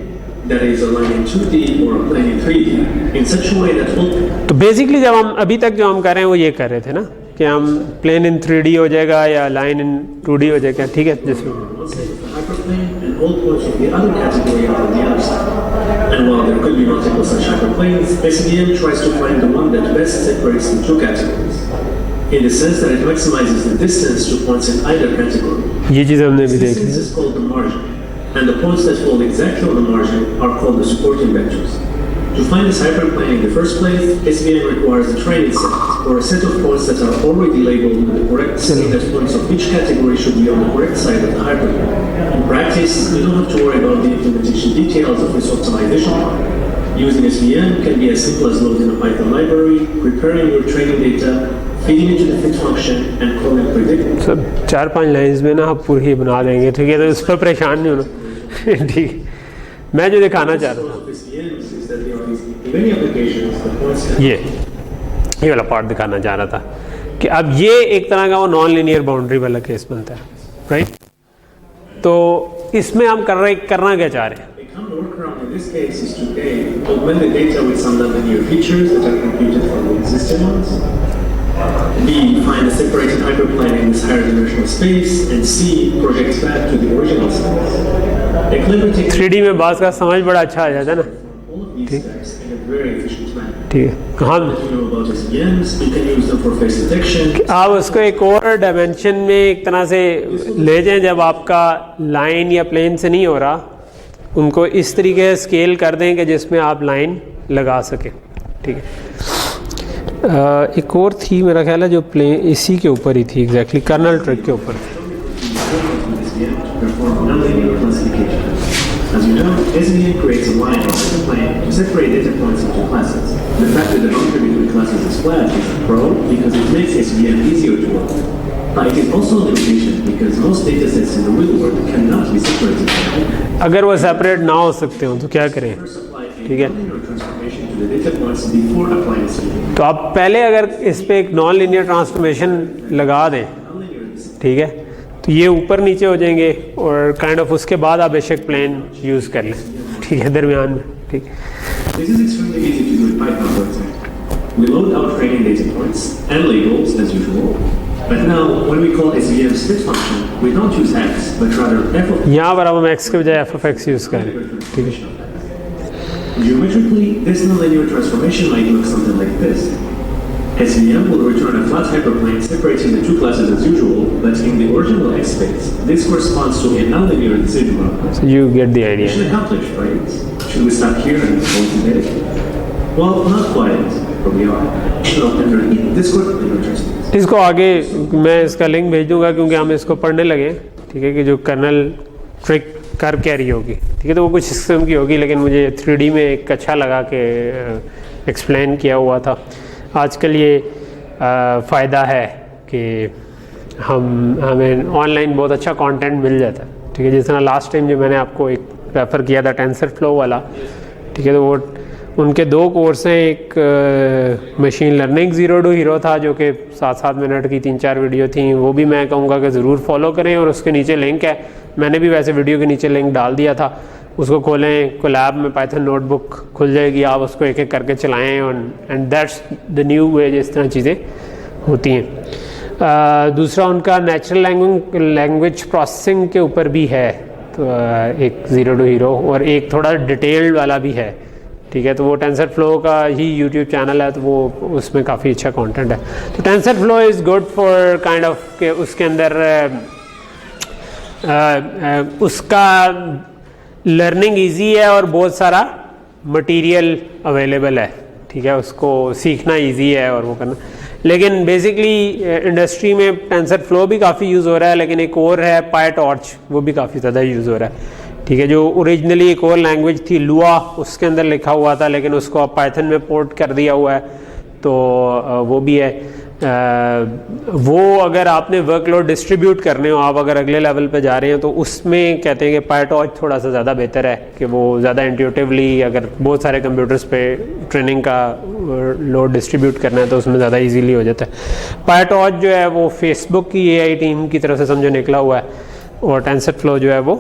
That is a line in 2D or a plane in 3D in such a way that all. तो basically जब हम अभी तक जो हम कर रहे हैं वो ये कर रहे थे ना कि हम प्लेन इन 3D हो जाएगा या लाइन इन 2D हो जाएगा, ठीक है जिसमें and all points of the other category are on the other side. And while there could be multiple such hyperplanes, SVM tries to find the one that best separates the two categories, in the sense that it maximizes the distance to points in either category. ये चीज़ हमने भी This देखी distance is called the margin, and the points that fall exactly on the margin are called the supporting vectors. To find this hyperplane in the first place, SVM requires a training set, or a set of points that are already labeled with the correct state that points of each category should be on the correct side of the hyperplane. In practice, you don't have to worry about the implementation details of this optimization part. Using SVM can be as simple as loading a Python library, preparing your training data, feeding it to the fit function, and calling predict. सब 4-5 lines में ना आप पूरी ही बना देंगे, ठीक है, तो इस पर परेशान नहीं होना. ठीक, मैं जो दिखाना चाह रहा था ये वाला पार्ट दिखाना चाह रहा था कि अब ये एक तरह का वो नॉन लीनियर बाउंड्री वाला केस बनता है, राइट. तो इसमें हम करना क्या चाह रहे हैं? In this case is to augment the data with some nonlinear features that are computed from the existing ones. B, find a separated hyperplane in this higher dimensional space, and C, project back to the original space. A clever technique 3D में बात का समझ बड़ा अच्छा आ जाता है ना. all of these steps in a very efficient manner. ठीक है, हम You know about SVMs, you can use them for face detection. आप उसको एक और डायमेंशन में एक तरह से ले जाएं. जब आपका लाइन या प्लेन से नहीं हो रहा, उनको इस तरीके से स्केल कर दें कि जिसमें आप लाइन लगा सकें, ठीक है. एक और थी मेरा ख्याल है जो प्लेन इसी के ऊपर ही थी, एग्जैक्टली कर्नल ट्रैक के ऊपर थी. As you know, SVM creates a line on the plane to separate data points into classes. The fact that the boundary between classes is flat is a pro because it makes SVM easier to work with. But it is also a limitation because most datasets in the real world cannot be separated. अगर वो separate ना हो सकते हो तो क्या करें, ठीक है. तो आप पहले अगर इस पे एक नॉन लीनियर ट्रांसफॉर्मेशन लगा दें, ठीक है, तो ये ऊपर नीचे हो जाएंगे और काइंड ऑफ उसके बाद आप बेशक प्लेन यूज़ कर लें, ठीक है, दरमियान में, ठीक. This is extremely easy to do in Python, for example. We load our training data points and labels as usual. But now, when we call SVM's fit function, we don't use x, but rather f of x. यहाँ पर अब हम x के बजाय f of x use करें, ठीक है. Geometrically, this nonlinear transformation might look something like this. SVM will return a flat hyperplane separating the two classes as usual, but in the original x space, this corresponds to a nonlinear decision problem. So you get the idea. Mission accomplished, right? Should we stop here and go to it? Well, not quite, but we are. So, underneath this nonlinear transformation. इसको आगे मैं इसका link भेज दूंगा क्योंकि हम इसको पढ़ने लगे, ठीक है, कि जो कर्नल ट्रिक कर क्या रही होगी, ठीक है. तो वो कुछ सिस्टम की होगी, लेकिन मुझे 3D में एक अच्छा लगा कि एक्सप्लेन किया हुआ था. आजकल ये फ़ायदा है कि हमें ऑनलाइन बहुत अच्छा कंटेंट मिल जाता है, ठीक है. जिस तरह लास्ट टाइम जो मैंने आपको एक रेफ़र किया था टेंसरफ्लो वाला, ठीक है, तो वो उनके 2 कोर्स हैं. एक मशीन लर्निंग 0 to हीरो था जो कि 7-7 मिनट की 3-4 वीडियो थी. वो भी मैं कहूँगा कि ज़रूर फॉलो करें, और उसके नीचे लिंक है. मैंने भी वैसे वीडियो के नीचे लिंक डाल दिया था. उसको खोलें, कोलैब में पाइथन नोटबुक खुल जाएगी, आप उसको एक एक करके चलाएँ, and that's the new way जिस तरह चीज़ें होती हैं. दूसरा उनका नेचुरल लैंग्वेज प्रोसेसिंग के ऊपर भी है, तो एक 0 to हीरो, और एक थोड़ा डिटेल्ड वाला भी है, ठीक है. तो वो टेंसरफ्लो का ही यूट्यूब चैनल है, तो वो उसमें काफ़ी अच्छा कंटेंट है. तो TensorFlow is good for kind of के उसके अंदर उसका लर्निंग इजी है और बहुत सारा मटेरियल अवेलेबल है, ठीक है. उसको सीखना इजी है और वो करना. लेकिन बेसिकली इंडस्ट्री में टेंसरफ्लो भी काफ़ी यूज़ हो रहा है, लेकिन एक और है पायटॉर्च, वो भी काफ़ी ज़्यादा यूज़ हो रहा है, ठीक है. जो ओरिजिनली एक और लैंग्वेज थी लुआ, उसके अंदर लिखा हुआ था, लेकिन उसको अब पाइथन में पोर्ट कर दिया हुआ है, तो वो भी है. वो अगर आपने वर्कलोड डिस्ट्रीब्यूट करने हो, आप अगर अगले लेवल पे जा रहे हैं तो उसमें कहते हैं कि पायटॉर्च थोड़ा सा ज़्यादा बेहतर है कि वो ज़्यादा इंट्यूटिवली अगर बहुत सारे कंप्यूटर्स पे ट्रेनिंग का लोड डिस्ट्रीब्यूट करना है तो उसमें ज़्यादा इजीली हो जाता है। पायटॉर्च जो है वो फेसबुक की एआई टीम की तरफ से समझो निकला हुआ है, और टेंसरफ्लो जो है वो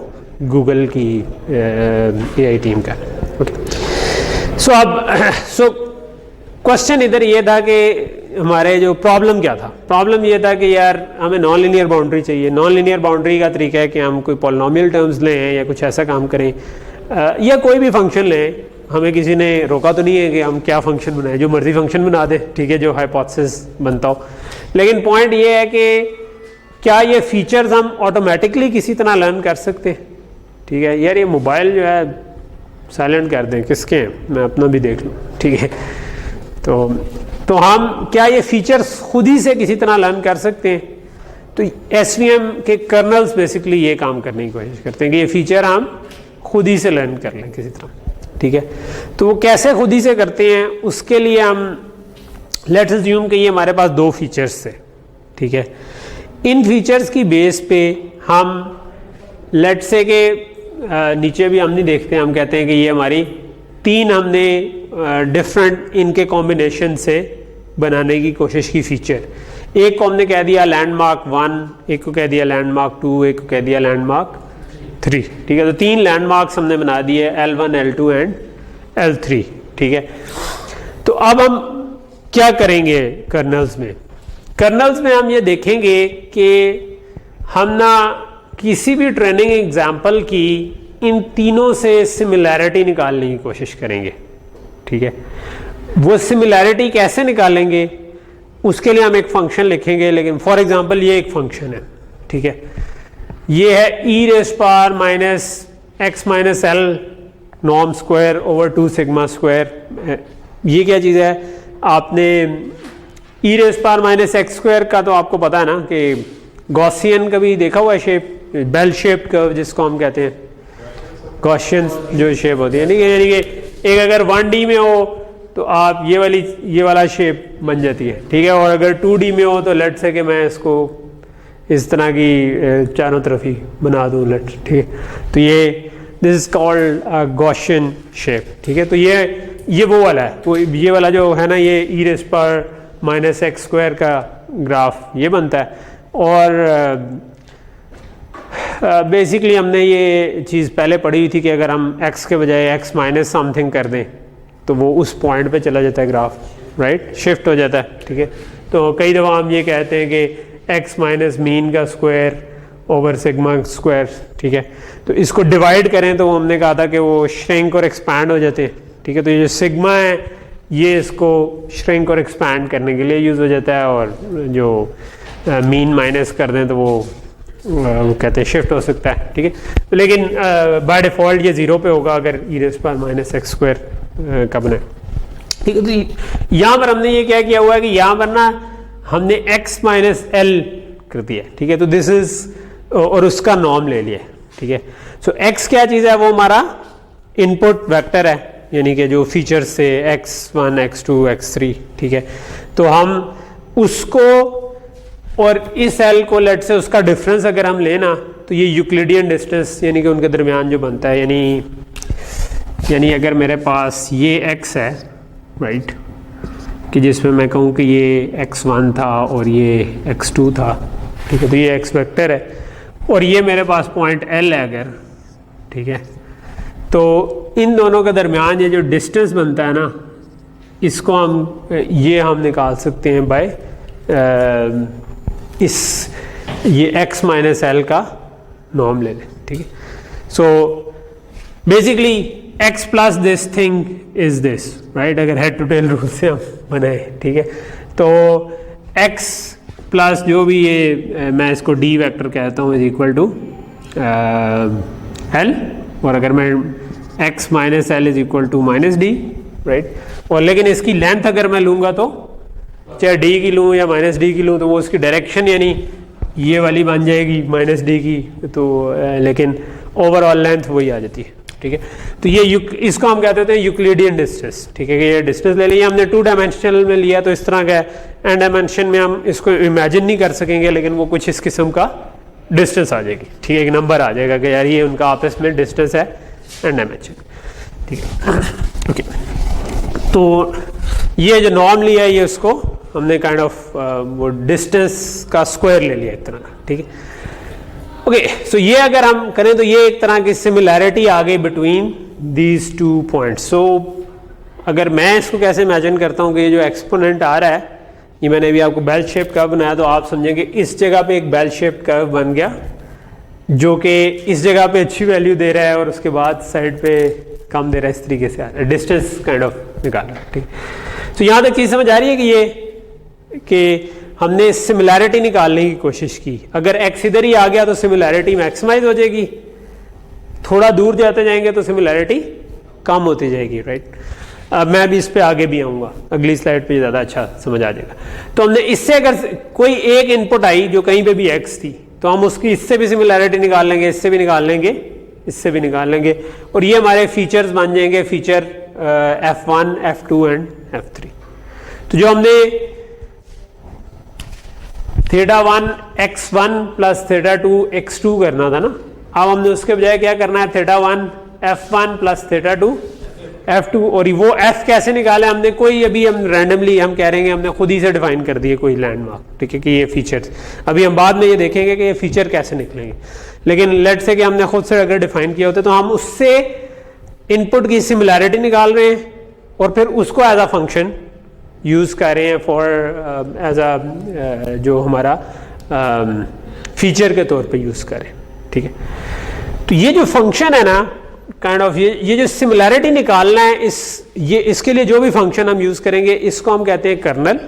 गूगल की एआई टीम का। ओके, सो क्वेश्चन इधर ये था कि हमारे जो प्रॉब्लम क्या था, प्रॉब्लम ये था कि यार हमें नॉन लीनियर बाउंड्री चाहिए। नॉन लीनियर बाउंड्री का तरीका है कि हम कोई पॉलिनोमियल टर्म्स लें या कुछ ऐसा काम करें, या कोई भी फंक्शन लें। हमें किसी ने रोका तो नहीं है कि हम क्या फंक्शन बनाएं, जो मर्जी फंक्शन बना दें, ठीक है, जो हाइपोथेसिस बनता हो। लेकिन पॉइंट ये है कि क्या ये फीचर्स हम ऑटोमेटिकली किसी तरह लर्न कर सकते हैं? ठीक है यार, ये मोबाइल जो है साइलेंट कर दें, किसके हैं, मैं अपना भी देख लूँ, ठीक है। तो हम क्या ये फीचर्स खुद ही से किसी तरह लर्न कर सकते हैं? तो एसवीएम के कर्नल्स बेसिकली ये काम करने की कोशिश करते हैं कि ये फीचर हम खुद ही से लर्न कर लें किसी तरह, ठीक है। तो वो कैसे खुद ही से करते हैं, उसके लिए हम लेट्स अज्यूम कि ये हमारे पास दो फीचर्स थे, ठीक है। इन फीचर्स की बेस पे हम लेट्स से के नीचे भी हम नहीं देखते, हम कहते हैं कि ये हमारी तीन हमने डिफरेंट इनके कॉम्बिनेशन से बनाने की कोशिश की फीचर। एक को हमने कह दिया लैंडमार्क 1, एक को कह दिया लैंडमार्क 2, एक को कह दिया लैंडमार्क 3, ठीक है। तो तीन लैंडमार्क्स हमने बना दिए, L1, L2 एंड L3, ठीक है। तो अब हम क्या करेंगे कर्नल्स में? कर्नल्स में हम ये देखेंगे कि हम ना किसी भी ट्रेनिंग एग्जाम्पल की इन तीनों से सिमिलैरिटी निकालने की कोशिश करेंगे, ठीक है। वो सिमिलैरिटी कैसे निकालेंगे, उसके लिए हम एक फंक्शन लिखेंगे। लेकिन फॉर एग्जांपल ये एक फंक्शन है, ठीक है, ये है e⁻x-l norm square over 2 sigma square. ये क्या चीज़ है? आपने e⁻x² का तो आपको पता है ना कि गॉसियन कभी देखा हुआ है शेप, बेल शेप्ड कर्व जिसको हम कहते हैं, गॉसियन जो शेप होती है, यानी कि एक अगर 1D में हो तो आप ये वाला शेप बन जाती है, ठीक है। और अगर 2D में हो तो लेट से कि मैं इसको इस तरह की चारों तरफ ही बना दूं, लेट, ठीक है। तो ये this is called Gaussian shape, ठीक है। तो ये वो वाला है, तो ये वाला जो है ना, ये e⁻x² का ग्राफ ये बनता है। और बेसिकली हमने ये चीज़ पहले पढ़ी हुई थी कि अगर हम x के बजाय x माइनस समथिंग कर दें तो वो उस पॉइंट पे चला जाता है ग्राफ, राइट, शिफ्ट हो जाता है, ठीक है। तो कई दफ़ा हम ये कहते हैं कि x माइनस मीन का स्क्वायर ओवर सिग्मा स्क्वायर, ठीक है। तो इसको डिवाइड करें तो हमने कहा था कि वो श्रिंक और एक्सपैंड हो जाते हैं, ठीक है। तो ये जो सिग्मा है ये इसको श्रिंक और एक्सपैंड करने के लिए यूज़ हो जाता है, और जो मीन माइनस कर दें तो वो कहते हैं शिफ्ट हो सकता है, ठीक है। तो लेकिन बाय डिफ़ॉल्ट ये 0 पे होगा अगर e⁻x² का बना, ठीक है। तो यहाँ पर हमने ये क्या किया हुआ है कि यहाँ पर ना हमने x-l कर दिया, ठीक है। तो दिस इज, और उसका नॉर्म ले लिया, ठीक है। सो x क्या चीज़ है? वो हमारा इनपुट वेक्टर है, यानी कि जो फीचर से x1, x2, x3, ठीक है। तो हम उसको और इस L को लेट से उसका डिफरेंस अगर हम लेना तो ये यूक्लिडियन डिस्टेंस यानी कि उनके दरमियान जो बनता है, यानी अगर मेरे पास ये x है, राइट, कि जिसमें मैं कहूँ कि ये x1 था और ये x2 था, ठीक है। तो ये x वेक्टर है और ये मेरे पास पॉइंट L है अगर, ठीक है। तो इन दोनों के दरमियान ये जो डिस्टेंस बनता है ना, इसको हम निकाल सकते हैं बाय ये x-l का नॉर्म ले लें, ठीक है। So basically x plus this thing is this, right, अगर हेड टू टेल रूल से हम बनाए, ठीक है। तो x प्लस जो भी ये मैं इसको d वेक्टर कहता हूँ इज इक्वल टू l, और अगर मैं x minus l is equal to minus d, right. और लेकिन इसकी लेंथ अगर मैं लूँगा तो चाहे d की लूँ या माइनस d की लूँ तो वो उसकी डायरेक्शन यानी ये वाली बन जाएगी माइनस d की, तो लेकिन ओवरऑल लेंथ वही आ जाती है। ठीक है। तो ये इसको हम कहते हैं यूक्लिडियन डिस्टेंस, ठीक है। कि ये डिस्टेंस ले लिया हमने, 2 डायमेंशनल में लिया तो इस तरह का है, एन डायमेंशन में हम इसको इमेजिन नहीं कर सकेंगे, लेकिन वो कुछ इस किस्म का डिस्टेंस आ जाएगी, ठीक है। एक नंबर आ जाएगा कि यार ये उनका आपस में डिस्टेंस है एन डायमेंशन, ठीक है। ओके, तो ये जो नॉर्म लिया है ये उसको हमने काइंड ऑफ वो डिस्टेंस का स्क्वायर ले लिया एक तरह का, ठीक है। ओके, सो ये अगर हम करें तो ये एक तरह की सिमिलैरिटी आ गई बिटवीन दीज 2 पॉइंट्स। सो अगर मैं इसको कैसे इमेजिन करता हूँ कि ये जो एक्सपोनेंट आ रहा है, ये मैंने अभी आपको बेल शेप कर्व बनाया, तो आप समझेंगे इस जगह पे एक बेल शेप कर्व बन गया जो कि इस जगह पे अच्छी वैल्यू दे रहा है और उसके बाद साइड पे कम दे रहा है, इस तरीके से आ रहा है, डिस्टेंस काइंड ऑफ निकाल रहा है, ठीक। तो यहाँ तक चीज़ समझ आ रही है कि ये कि हमने सिमिलैरिटी निकालने की कोशिश की। अगर एक्स इधर ही आ गया तो सिमिलैरिटी मैक्सिमाइज हो जाएगी, थोड़ा दूर जाते जाएंगे तो सिमिलैरिटी कम होती जाएगी, राइट। मैं भी इस पे आगे भी आऊँगा, अगली स्लाइड पे ज़्यादा अच्छा समझ आ जाएगा। तो हमने इससे अगर कोई एक इनपुट आई जो कहीं पे भी एक्स थी, तो हम उसकी इससे भी सिमिलैरिटी निकाल लेंगे, इससे भी निकाल लेंगे, इससे भी निकाल लेंगे, और ये हमारे फीचर्स बन जाएंगे, feature F1, F2 and F3। तो जो हमने θ1 x1 प्लस θ2 x2 करना था ना, अब हमने उसके बजाय क्या करना है, θ1 F1 प्लस θ2 F2। और वो F कैसे निकाले हमने, कोई अभी हम रैंडमली हम कह रहे हैं, हमने खुद ही से डिफाइन कर दिए कोई लैंडमार्क, ठीक है, कि ये फीचर्स, अभी हम बाद में ये देखेंगे कि ये फीचर कैसे निकलेंगे। लेकिन लेट्स से कि हमने खुद से अगर डिफाइन किया होता तो हम उससे इनपुट की सिमिलैरिटी निकाल रहे हैं और फिर उसको एज अ फंक्शन यूज़ कर रहे हैं फॉर एज अ जो हमारा फीचर के तौर पे यूज़ करें, ठीक है। तो ये जो फंक्शन है ना काइंड ऑफ ये जो सिमिलैरिटी निकालना है, इसके लिए जो भी फंक्शन हम यूज़ करेंगे इसको हम कहते हैं कर्नल,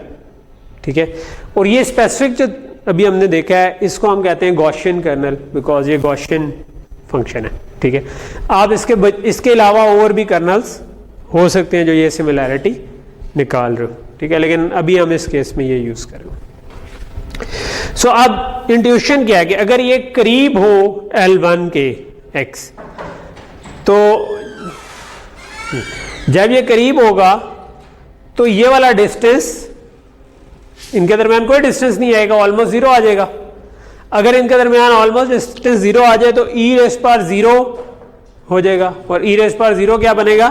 ठीक है। और ये स्पेसिफिक जो अभी हमने देखा है इसको हम कहते हैं गॉसियन कर्नल, बिकॉज ये गॉसियन फंक्शन है, ठीक है। आप इसके अलावा और भी कर्नल्स हो सकते हैं जो ये सिमिलैरिटी निकाल रहे हो, ठीक है, लेकिन अभी हम इस केस में ये यूज़ करेंगे। सो अब इंट्यूशन क्या है कि अगर ये करीब हो L1 के x, तो जब ये करीब होगा तो ये वाला डिस्टेंस, इनके दरमियान कोई डिस्टेंस नहीं आएगा, ऑलमोस्ट जीरो आ जाएगा। अगर इनके दरमियान ऑलमोस्ट डिस्टेंस जीरो आ जाए तो e⁻0 हो जाएगा, और e⁻0 क्या बनेगा,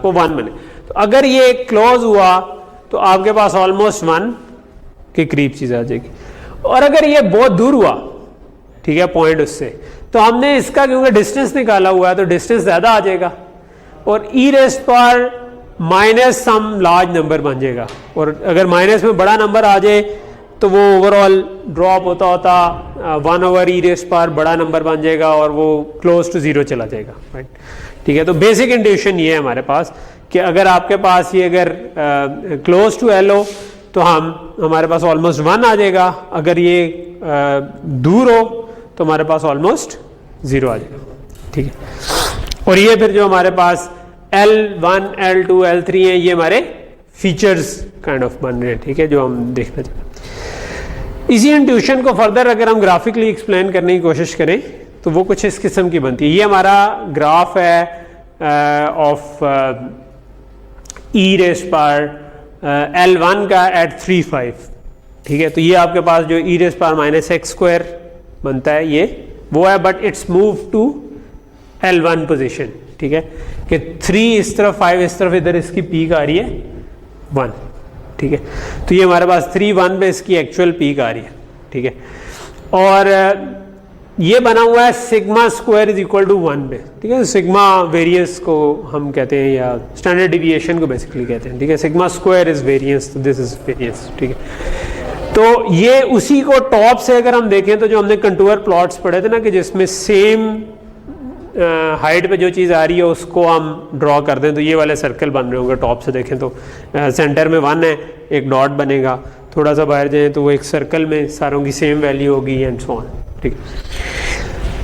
वो 1 बने। तो अगर ये क्लोज हुआ तो आपके पास ऑलमोस्ट 1 के करीब चीज आ जाएगी। और अगर ये बहुत दूर हुआ, ठीक है, पॉइंट उससे, तो हमने इसका क्योंकि डिस्टेंस निकाला हुआ है तो डिस्टेंस ज्यादा आ जाएगा और e⁻- सम लार्ज नंबर बन जाएगा। और अगर माइनस में बड़ा नंबर आ जाए तो वो ओवरऑल ड्रॉप होता होता 1/e⁻, बड़ा नंबर बन जाएगा और वो क्लोज टू 0 चला जाएगा, राइट, ठीक है। तो बेसिक इंट्यूशन ये है हमारे पास कि अगर आपके पास ये अगर क्लोज टू L हो तो हमारे पास ऑलमोस्ट 1 आ जाएगा, अगर ये दूर हो तो हमारे पास ऑलमोस्ट 0 आ जाएगा, ठीक है। और ये फिर जो हमारे पास L1, L2, L3 हैं, ये हमारे फीचर्स काइंड ऑफ बन रहे हैं, ठीक है, जो हम देखना चाहते हैं। इसी इंट्यूशन को फर्दर अगर हम ग्राफिकली एक्सप्लेन करने की कोशिश करें तो वो कुछ इस किस्म की बनती है। ये हमारा ग्राफ है ऑफ e⁻L1 का एट 3, 5, ठीक है। तो ये आपके पास जो e⁻⁻x² बनता है ये वो है, but it's move to L1 position, ठीक है, कि 3 इस तरफ 5 इस तरफ, इधर इसकी पीक आ रही है 1, ठीक है। तो ये हमारे पास 3, 1 पे इसकी एक्चुअल पीक आ रही है, ठीक है। और ये बना हुआ है σ² इज इक्वल टू 1 पे, ठीक है। सिग्मा वेरियंस को हम कहते हैं या स्टैंडर्ड डिविएशन को बेसिकली कहते हैं, ठीक है। σ² इज वेरियंस, तो दिस इज वेरियंस, ठीक है। तो ये उसी को टॉप से अगर हम देखें तो जो हमने कंटूर प्लॉट्स पढ़े थे ना कि जिसमें सेम हाइट पे जो चीज़ आ रही है उसको हम ड्रॉ कर दें तो ये वाले सर्कल बन रहे होंगे टॉप से देखें तो सेंटर में 1 है, एक डॉट बनेगा, थोड़ा सा बाहर जाए तो वो एक सर्कल में सारों की सेम वैल्यू होगी एंड सो ऑन, ठीक है।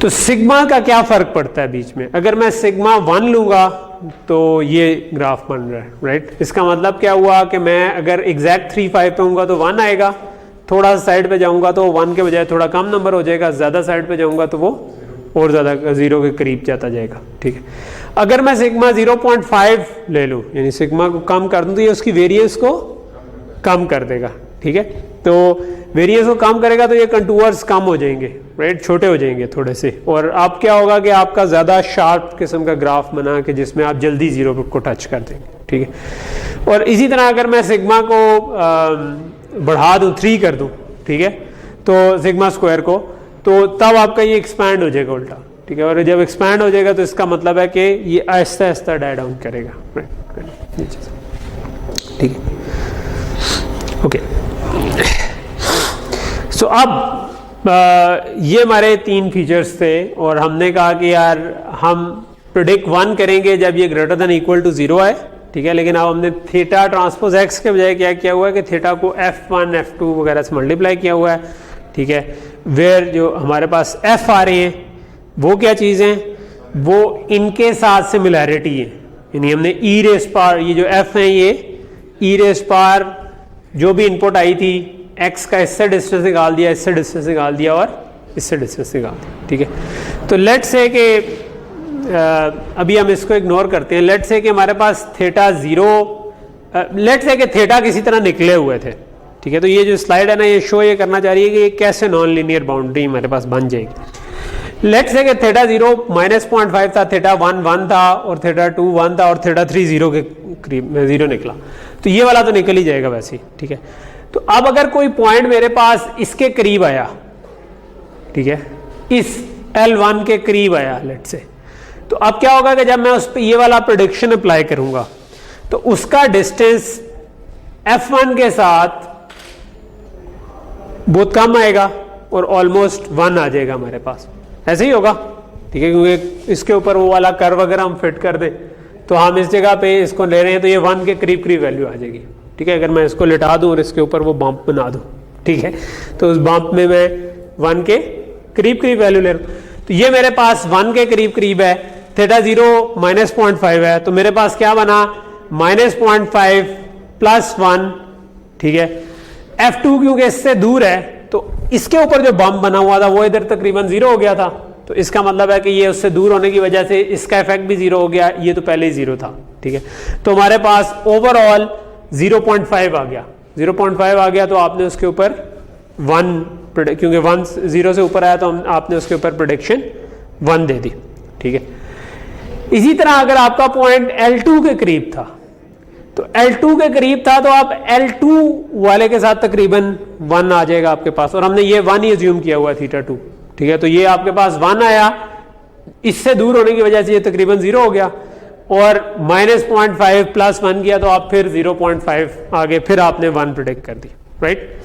तो सिग्मा का क्या फ़र्क पड़ता है बीच में, अगर मैं σ1 लूँगा तो ये ग्राफ बन रहा है, राइट। इसका मतलब क्या हुआ कि मैं अगर एग्जैक्ट 3, 5 पे हूँगा तो 1 आएगा, थोड़ा सा साइड पे जाऊँगा तो 1 के बजाय थोड़ा कम नंबर हो जाएगा, ज़्यादा साइड पे जाऊँगा तो वो और ज़्यादा 0 के करीब जाता जाएगा, ठीक है। अगर मैं सिग्मा 0.5 ले लूँ, यानी सिग्मा को कम कर दूँ, तो ये उसकी वेरिएंस को कम कर देगा, ठीक है। तो वेरिएंस को कम करेगा तो ये कंटूर्स कम हो जाएंगे, राइट, छोटे हो जाएंगे थोड़े से, और अब क्या होगा कि आपका ज़्यादा शार्प किस्म का ग्राफ बना के जिसमें आप जल्दी 0 को टच कर देंगे, ठीक है। और इसी तरह अगर मैं सिग्मा को बढ़ा दूँ, 3 कर दूँ, ठीक है, तो सिग्मा स्क्वायर को, तो तब आपका ये एक्सपैंड हो जाएगा उल्टा, ठीक है। और जब एक्सपैंड हो जाएगा तो इसका मतलब है कि ये आहिस्ता आहिस्ता डाई डाउन करेगा, राइट, ठीक है, ओके। सो अब ये हमारे 3 फीचर्स थे, और हमने कहा कि यार हम प्रेडिक्ट 1 करेंगे जब ये ग्रेटर देन इक्वल टू 0 आए, ठीक है। लेकिन अब हमने थीटा ट्रांसपोज एक्स के बजाय क्या किया हुआ है कि थीटा को F1 F2 वगैरह से मल्टीप्लाई किया हुआ है, ठीक है। वेयर जो हमारे पास F आ रही हैं वो क्या चीज़ हैं, वो इनके साथ सिमिलैरिटी है, यानी हमने ई रेस पार, ये जो F है ये ई रेस पार जो भी इनपुट आई थी x का इससे डिस्टेंस निकाल दिया, इससे डिस्टेंस निकाल दिया और इससे डिस्टेंस निकाल दिया, ठीक है। तो लेट्स से कि अभी हम इसको इग्नोर करते हैं, लेट्स से कि हमारे पास थीटा 0, लेट्स से कि थीटा किसी तरह निकले हुए थे, ठीक है। तो ये जो स्लाइड है ना, ये शो ये करना चाह रही है कि ये कैसे नॉन लीनियर बाउंड्री हमारे पास बन जाएगी। लेट्स से कि थीटा 0 -0.5 था, थीटा 1 1 था, और थीटा 2 1 था, और थीटा 3 0 के करीब 0 निकला, तो ये वाला तो निकल ही जाएगा वैसे ही, ठीक है। तो अब अगर कोई पॉइंट मेरे पास इसके करीब आया, ठीक है, इस L1 के करीब आया लेट्स से, तो अब क्या होगा कि जब मैं उस पर ये वाला प्रेडिक्शन अप्लाई करूंगा तो उसका डिस्टेंस F1 के साथ बहुत कम आएगा और ऑलमोस्ट 1 आ जाएगा हमारे पास, ऐसे ही होगा, ठीक है। क्योंकि इसके ऊपर वो वाला कर्व अगर हम फिट कर दें तो हम इस जगह पे इसको ले रहे हैं तो ये 1 के करीब करीब वैल्यू आ जाएगी, ठीक है। अगर मैं इसको लिटा दूं और इसके ऊपर वो बम्प बना दूं, ठीक है, तो उस बम्प में मैं 1 के करीब करीब वैल्यू ले रहा हूं, तो ये मेरे पास 1 के करीब करीब है, थीटा 0 -0.5 है, तो मेरे पास क्या बना -0.5 + 1, ठीक है। F2 क्योंकि इससे दूर है तो इसके ऊपर जो बम्प बना हुआ था वो इधर तकरीबन 0 हो गया था, तो इसका मतलब है कि ये उससे दूर होने की वजह से इसका इफेक्ट भी 0 हो गया, ये तो पहले ही 0 था, ठीक है। तो हमारे पास ओवरऑल 0.5 आ गया, 0.5 आ गया, तो आपने उसके ऊपर 1, क्योंकि 1 0 से ऊपर आया तो आपने उसके ऊपर प्रेडिक्शन 1 दे दी, ठीक है। इसी तरह अगर आपका पॉइंट L2 के करीब था, तो L2 के करीब था तो आप L2 वाले के साथ तकरीबन 1 आ जाएगा आपके पास, और हमने ये 1 ही अज्यूम किया हुआ है थीटा 2, ठीक है। तो ये आपके पास 1 आया, इससे दूर होने की वजह से ये तकरीबन 0 हो गया, और -0.5 + 1 किया तो आप फिर 0.5 आगे फिर आपने 1 प्रेडिक्ट कर दी, राइट।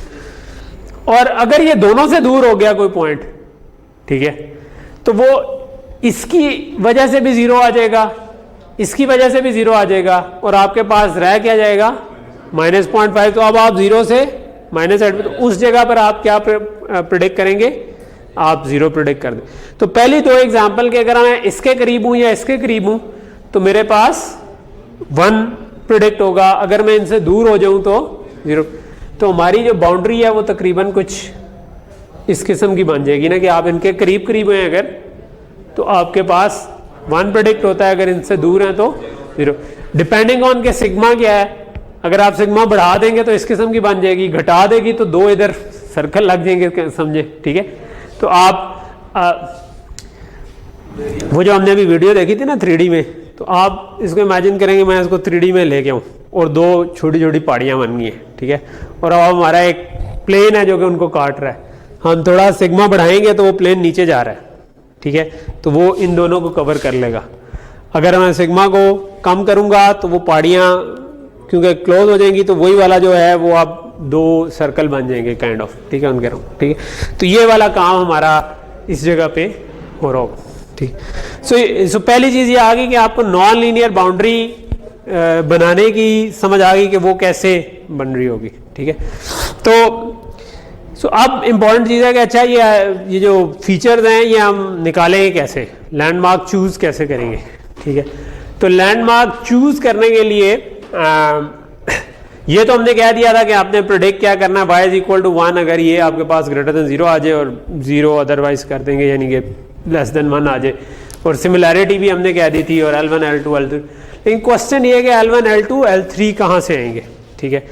और अगर ये दोनों से दूर हो गया कोई पॉइंट, ठीक है, तो वो इसकी वजह से भी 0 आ जाएगा, इसकी वजह से भी 0 आ जाएगा, और आपके पास रह क्या जाएगा -0.5। तो अब आप 0 से -8, तो उस जगह पर आप क्या प्रेडिक्ट करेंगे, आप 0 प्रेडिक्ट कर दें। तो पहली 2 एग्जाम्पल के अगर मैं इसके करीब हूं या इसके करीब हूं तो मेरे पास 1 प्रेडिक्ट होगा, अगर मैं इनसे दूर हो जाऊं तो 0। तो हमारी जो बाउंड्री है वो तकरीबन कुछ इस किस्म की बन जाएगी ना, कि आप इनके करीब करीब हैं अगर तो आपके पास 1 प्रेडिक्ट होता है, अगर इनसे दूर हैं तो 0, डिपेंडिंग ऑन के सिग्मा क्या है। अगर आप सिग्मा बढ़ा देंगे तो इस किस्म की बन जाएगी, घटा देगी तो 2 इधर सर्कल लग जाएंगे, समझे, ठीक है। तो आप वो जो हमने अभी वीडियो देखी थी ना 3D में, तो आप इसको इमेजिन करेंगे मैं इसको 3D में लेके आऊँ और 2 छोटी छोटी पहाड़ियाँ बन गई हैं, ठीक है, और अब हमारा एक प्लेन है जो कि उनको काट रहा है, हम थोड़ा सिग्मा बढ़ाएंगे तो वो प्लेन नीचे जा रहा है, ठीक है, तो वो इन दोनों को कवर कर लेगा। अगर मैं सिग्मा को कम करूंगा तो वो पहाड़ियाँ क्योंकि क्लोज हो जाएंगी, तो वही वाला जो है वो आप 2 सर्कल बन जाएंगे काइंड ऑफ, ठीक है, उनके रहा, ठीक है। तो ये वाला काम हमारा इस जगह पे हो रहा होगा, ठीक। सो पहली चीज़ ये आ गई कि आपको नॉन लीनियर बाउंड्री बनाने की समझ आ गई कि वो कैसे बन रही होगी, ठीक है। तो अब इम्पॉर्टेंट चीज़ है कि अच्छा ये जो फीचर्स हैं ये हम निकालेंगे कैसे, लैंडमार्क चूज कैसे करेंगे, ठीक है। तो लैंडमार्क चूज करने के लिए ये तो हमने कह दिया था कि आपने प्रेडिक्ट क्या करना है, y = 1 अगर ये आपके पास ग्रेटर देन 0 आ जाए और 0 अदरवाइज कर देंगे, यानी कि लेस देन 1 आ जाए, और सिमिलैरिटी भी हमने कह दी थी, और L1 L2 L3। लेकिन क्वेश्चन ये है कि L1 L2 L3 कहाँ से आएंगे, ठीक है।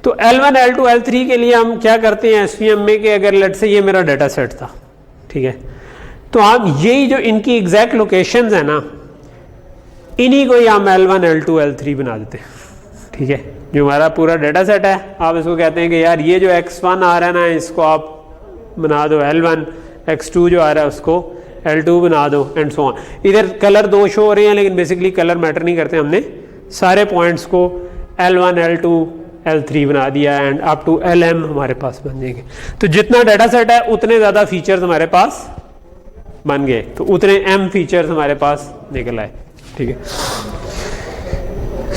तो L1 L2 L3 के लिए हम क्या करते हैं SVM में कि अगर लेट से ये मेरा डाटा सेट था, ठीक है, तो आप यही जो इनकी एग्जैक्ट लोकेशंस है ना, इन्हीं को ही हम L1 L2 L3 बना देते हैं, ठीक है। जो हमारा पूरा डाटा सेट है, आप इसको कहते हैं कि यार ये जो X1 आ रहा है ना, इसको आप बना दो L1, X2 जो आ रहा है उसको L2 बना दो, एंड सो ऑन। इधर कलर 2 शो हो रहे हैं, लेकिन बेसिकली कलर मैटर नहीं करते, हमने सारे पॉइंट्स को L1 L2 L3 बना दिया, एंड अप टू LM हमारे पास बन जाएंगे। तो जितना डाटा सेट है उतने ज़्यादा फीचर्स हमारे पास बन गए, तो उतने M फीचर्स हमारे पास निकल आए, ठीक है।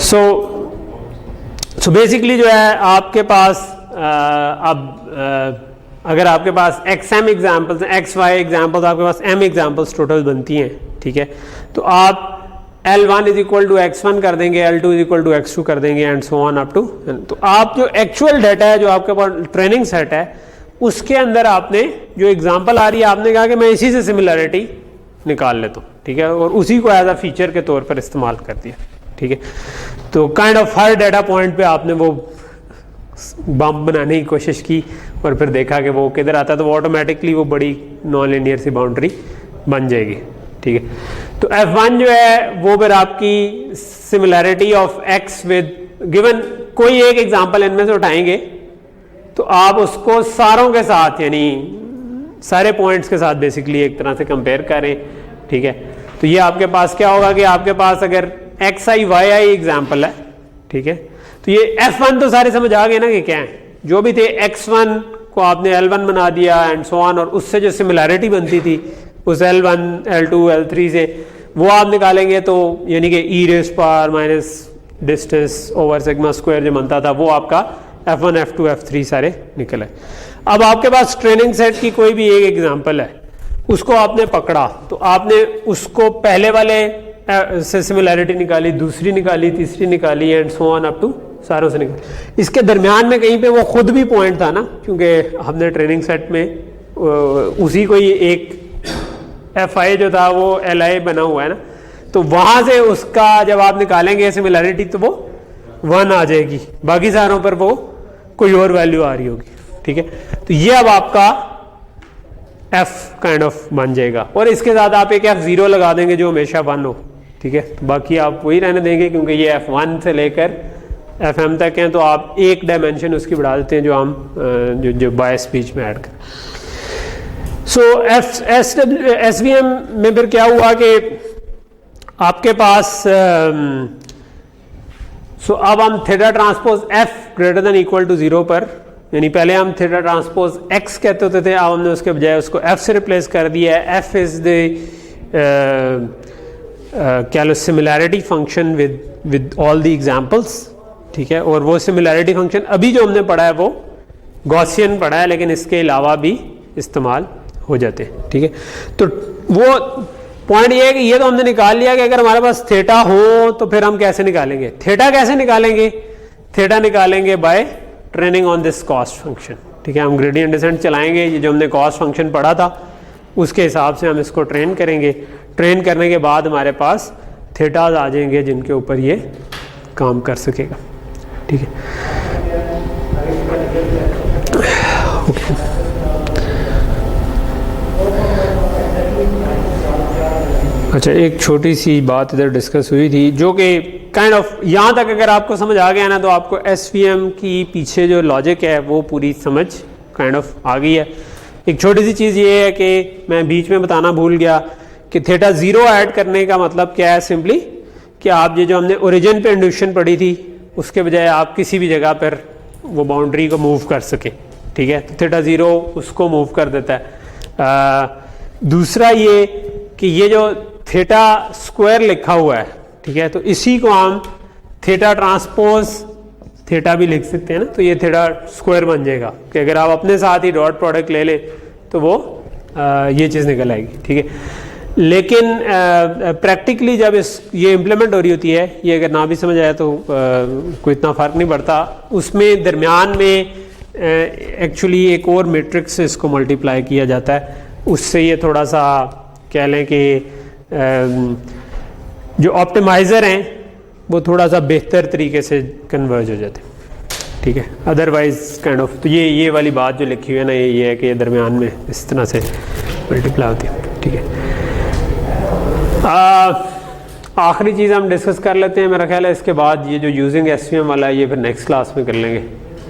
सो बेसिकली जो है आपके पास अगर आपके पास XM एग्जाम्पल्स हैं, XY एग्जाम्पल्स, आपके पास M एग्जाम्पल्स टोटल बनती हैं, ठीक है। तो आप L1 is equal to X1 कर देंगे, L2 is equal to X2 कर देंगे, and so on up to. तो आप जो एक्चुअल डाटा है जो आपके पास ट्रेनिंग सेट है, उसके अंदर आपने जो एग्जाम्पल आ रही है, आपने कहा कि मैं इसी से सिमिलैरिटी निकाल लेता हूँ, ठीक है, और उसी को एज अ फीचर के तौर पर इस्तेमाल कर दिया, ठीक है। तो kind of her data point पे आपने वो बम्प बनाने की कोशिश की, और फिर देखा कि वो किधर आता है, तो वो ऑटोमेटिकली वो बड़ी नॉन लीनियर सी बाउंड्री बन जाएगी, ठीक है। तो F1 जो है वो फिर आपकी similarity of X with given कोई एक एग्जांपल इनमें से उठाएंगे, तो आप उसको सारों के साथ, यानी सारे पॉइंट्स के साथ बेसिकली एक तरह से कंपेयर करें, ठीक है। तो ये आपके पास क्या होगा कि आपके पास अगर XI YI एग्जाम्पल है, ठीक है, तो ये F1 तो सारे समझ आ गए ना कि क्या है, जो भी थे X1 को आपने L1 बना दिया, एंड सो ऑन, और उससे जो सिमिलैरिटी बनती थी उस L1 L2 L3 से, वो आप निकालेंगे, तो यानी कि e rays power minus distance over sigma square जो बनता था, वो आपका F1 F2 F3 सारे निकल है। अब आपके पास ट्रेनिंग सेट की कोई भी एक एग्जांपल है, उसको आपने पकड़ा, तो आपने उसको पहले वाले से सिमिलैरिटी निकाली, दूसरी निकाली, तीसरी निकाली, and so on up to सारों से निकाली। इसके दरमियान में कहीं पे वो खुद भी पॉइंट था ना, क्योंकि हमने ट्रेनिंग सेट में उसी को ही एक FI जो था वो LI बना हुआ है ना, तो वहां से उसका जब आप निकालेंगे सिमिलैरिटी, तो वो 1 आ जाएगी, बाकी सारों पर वो कोई और वैल्यू आ रही होगी, ठीक है। तो ये अब आपका F काइंड ऑफ बन जाएगा, और इसके साथ आप एक F0 लगा देंगे जो हमेशा 1 हो, ठीक है। तो बाकी आप वही रहने देंगे, क्योंकि ये F1 से लेकर FM तक हैं, तो आप एक डायमेंशन उसकी बढ़ा देते हैं जो हम जो बाय स्पीच में ऐड करें। सो SVM में फिर क्या हुआ कि आपके पास अब हम theta transpose F greater than equal to 0 पर, यानी पहले हम थीटा ट्रांसपोज X कहते होते थे, अब हमने उसके बजाय उसको F से रिप्लेस कर दिया है। F इज द क्या low similarity function with all the examples, ठीक है। और वो सिमिलैरिटी फंक्शन अभी जो हमने पढ़ा है वो गॉसियन पढ़ा है, लेकिन इसके अलावा भी इस्तेमाल हो जाते हैं, ठीक है। तो वो पॉइंट ये है कि ये तो हमने निकाल लिया कि अगर हमारे पास थीटा हो तो फिर हम कैसे निकालेंगे, थीटा कैसे निकालेंगे, थीटा निकालेंगे by training on this cost function, ठीक है। हम ग्रेडियंट डिसेंट चलाएंगे, ये जो हमने कॉस्ट फंक्शन पढ़ा था उसके हिसाब से हम इसको ट्रेन करेंगे। ट्रेन करने के बाद हमारे पास थीटाज आ जाएंगे जिनके ऊपर ये काम कर सकेगा, ठीक है। ओके, अच्छा, एक छोटी सी बात इधर डिस्कस हुई थी जो कि काइंड ऑफ यहाँ तक अगर आपको समझ आ गया ना, तो आपको SVM की पीछे जो लॉजिक है वो पूरी समझ काइंड ऑफ आ गई है। एक छोटी सी चीज़ ये है कि मैं बीच में बताना भूल गया कि थीटा 0 ऐड करने का मतलब क्या है, सिंपली कि आप ये जो हमने ओरिजिन पे इंड्यूशन पढ़ी थी उसके बजाय आप किसी भी जगह पर वो बाउंड्री को मूव कर सके, ठीक है। तो थीटा 0 उसको मूव कर देता है। दूसरा ये कि ये जो थीटा स्क्वायर लिखा हुआ है, ठीक है, तो इसी को हम थीटा ट्रांसपोज थीटा भी लिख सकते हैं ना, तो ये थीटा स्क्वायर बन जाएगा कि अगर आप अपने साथ ही डॉट प्रोडक्ट ले लें तो वो ये चीज़ निकल आएगी, ठीक है। लेकिन प्रैक्टिकली जब ये इम्प्लीमेंट हो रही होती है, ये अगर ना भी समझ आया तो कोई इतना फ़र्क नहीं पड़ता। उसमें दरमियान में एक्चुअली एक और मैट्रिक्स से इसको मल्टीप्लाई किया जाता है, उससे ये थोड़ा सा कह लें कि जो ऑप्टिमाइज़र हैं वो थोड़ा सा बेहतर तरीके से कन्वर्ज हो जाते हैं, ठीक है। अदरवाइज काइंड ऑफ तो ये वाली बात जो लिखी हुई है ना, ये है कि ये दरमियान में इस तरह से मल्टीप्लाई होती है, ठीक है। आखिरी चीज़ हम डिस्कस कर लेते हैं, मेरा ख्याल है इसके बाद ये जो यूजिंग SVM वाला है ये फिर नेक्स्ट क्लास में कर लेंगे,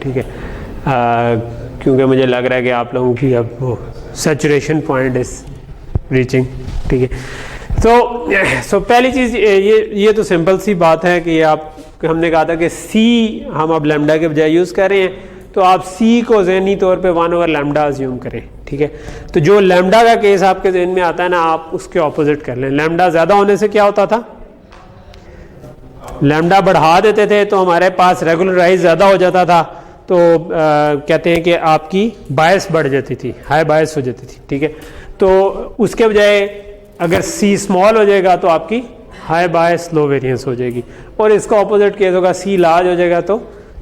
ठीक है। क्योंकि मुझे लग रहा है कि आप लोगों की अब वो सैचुरेशन पॉइंट इज रीचिंग, ठीक है। तो पहली चीज़ ये तो सिंपल सी बात है कि हमने कहा था कि C हम अब लैम्डा के बजाय यूज़ कर रहे हैं, तो आप C को ज़हनी तौर पे 1/लैम्डा अज्यूम करें, ठीक है। तो जो लैम्डा का केस आपके जहन में आता है ना, आप उसके ऑपोजिट कर लें। लैम्डा ज़्यादा होने से क्या होता था, लैम्डा बढ़ा देते थे तो हमारे पास रेगुलराइज ज़्यादा हो जाता था, तो कहते हैं कि आपकी बायस बढ़ जाती थी, हाई बायस हो जाती थी, ठीक है। तो उसके बजाय अगर C स्मॉल हो जाएगा तो आपकी हाई बायस लो वेरिएंस हो जाएगी, और इसका ऑपोजिट केस होगा, C लार्ज हो जाएगा तो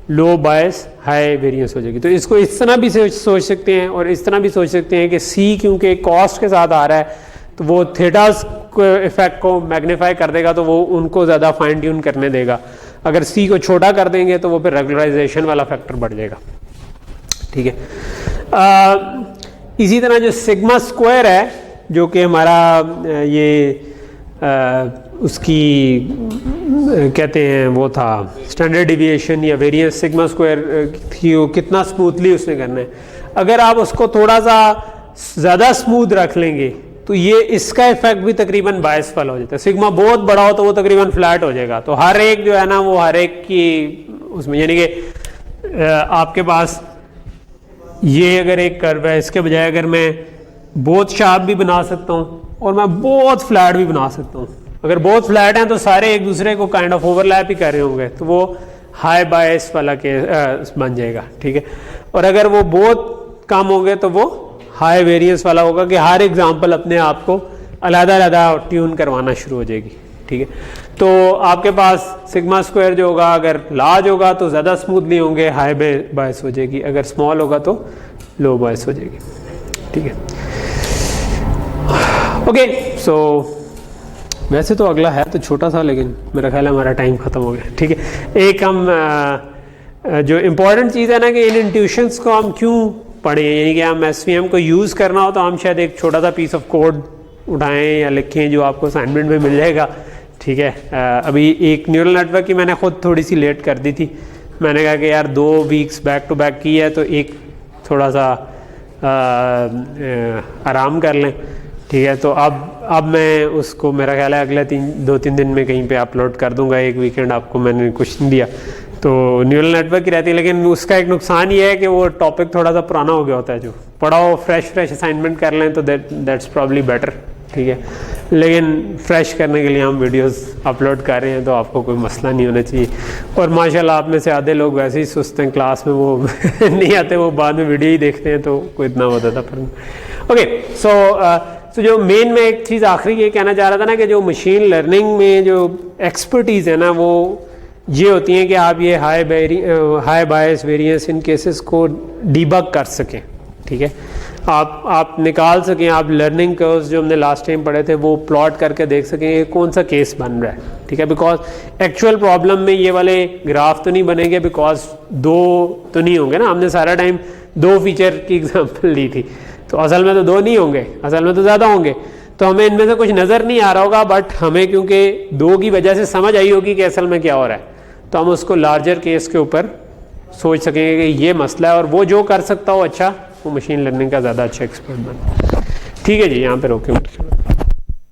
लो बायस हाई वेरिएंस हो जाएगी। तो इसको इस तरह भी सोच सकते हैं और इस तरह भी सोच सकते हैं कि C क्योंकि कॉस्ट के साथ आ रहा है तो वो थीटास इफेक्ट को मैग्नीफाई कर देगा, तो वो उनको ज़्यादा फाइन ट्यून करने देगा। अगर C को छोटा कर देंगे तो वो फिर रेगुलराइजेशन वाला फैक्टर बढ़ जाएगा, ठीक है। इसी तरह जो सिग्मा स्क्वायर है, जो कि हमारा उसकी कहते हैं वो था स्टैंडर्ड डिविएशन या वेरिएंस सिग्मा स्क्वायर थी, वो कितना स्मूथली उसने करना है। अगर आप उसको थोड़ा सा ज़्यादा स्मूथ रख लेंगे तो ये इसका इफेक्ट भी तकरीबन बायस वाला हो जाता है। सिग्मा बहुत बड़ा हो तो वो तकरीबन फ्लैट हो जाएगा, तो हर एक जो है ना वो हर एक की उसमें, यानी कि आपके पास ये अगर एक कर्व है, इसके बजाय अगर मैं बहुत शार्प भी बना सकता हूँ और मैं बहुत फ्लैट भी बना सकता हूँ। अगर बहुत फ्लैट हैं तो सारे एक दूसरे को काइंड ऑफ ओवरलैप ही कर रहे होंगे, तो वो हाई बायस वाला के बन जाएगा, ठीक है। और अगर वो बहुत कम होंगे तो वो हाई वेरिएंस वाला होगा कि हर एग्जाम्पल अपने आप को अलग-अलग ट्यून करवाना शुरू हो जाएगी, ठीक है। तो आपके पास सिग्मा स्क्वायर जो होगा, अगर लार्ज होगा तो ज़्यादा स्मूथली होंगे, हाई बायस हो जाएगी, अगर स्मॉल होगा तो लो बायस हो जाएगी, ठीक है। ओके, सो वैसे तो अगला है तो छोटा सा, लेकिन मेरा ख्याल है हमारा टाइम ख़त्म हो गया, ठीक है। एक हम जो इम्पॉर्टेंट चीज़ है ना कि इन इंट्यूशंस को हम क्यों पढ़ें, यानी कि हम SVM को यूज़ करना हो तो हम शायद एक छोटा सा पीस ऑफ कोड उठाएं या लिखें जो आपको असाइनमेंट में मिल जाएगा, ठीक है। अभी एक न्यूरल नेटवर्क की मैंने खुद थोड़ी सी लेट कर दी थी, मैंने कहा कि यार 2 वीक्स बैक टू बैक की है तो एक थोड़ा सा आराम कर लें, ठीक है। तो अब मैं उसको मेरा ख्याल है अगले 2-3 दिन में कहीं पे अपलोड कर दूंगा। एक वीकेंड आपको मैंने कुछ नहीं दिया, तो न्यूरल नेटवर्क की रहती है, लेकिन उसका एक नुकसान ये है कि वो टॉपिक थोड़ा सा पुराना हो गया होता है। जो पढ़ाओ फ्रेश असाइनमेंट कर लें तो दैट्स प्रॉब्ली बेटर, ठीक है। लेकिन फ्रेश करने के लिए हम वीडियोस अपलोड कर रहे हैं तो आपको कोई मसला नहीं होना चाहिए। और माशाल्लाह आप में से आधे लोग वैसे ही सुस्त हैं, क्लास में वो नहीं आते, वो बाद में वीडियो ही देखते हैं, तो कोई इतना होता था पर ओके। सो जो मेन में एक चीज़ आखिरी ये कहना चाह रहा था ना कि जो मशीन लर्निंग में जो एक्सपर्टीज़ है ना वो ये होती हैं कि आप ये हाई बायस वेरिएंस इन केसेस को डीबग कर सकें, ठीक है। आप निकाल सकें, आप लर्निंग कर्व्स जो हमने लास्ट टाइम पढ़े थे वो प्लॉट करके देख सकें कि कौन सा केस बन रहा है, ठीक है। बिकॉज एक्चुअल प्रॉब्लम में ये वाले ग्राफ तो नहीं बनेंगे, बिकॉज 2 तो नहीं होंगे ना, हमने सारा टाइम 2 फीचर की एग्जांपल ली थी, तो असल में तो 2 नहीं होंगे, असल में तो ज़्यादा होंगे। तो हमें इनमें से कुछ नज़र नहीं आ रहा होगा, बट हमें क्योंकि 2 की वजह से समझ आई होगी कि असल में क्या हो रहा है, तो हम उसको लार्जर केस के ऊपर सोच सकेंगे कि ये मसला है, और वो जो कर सकता हो अच्छा, वो मशीन लर्निंग का ज़्यादा अच्छा एक्सपर्ट बन। ठीक है जी, यहाँ पे रोके।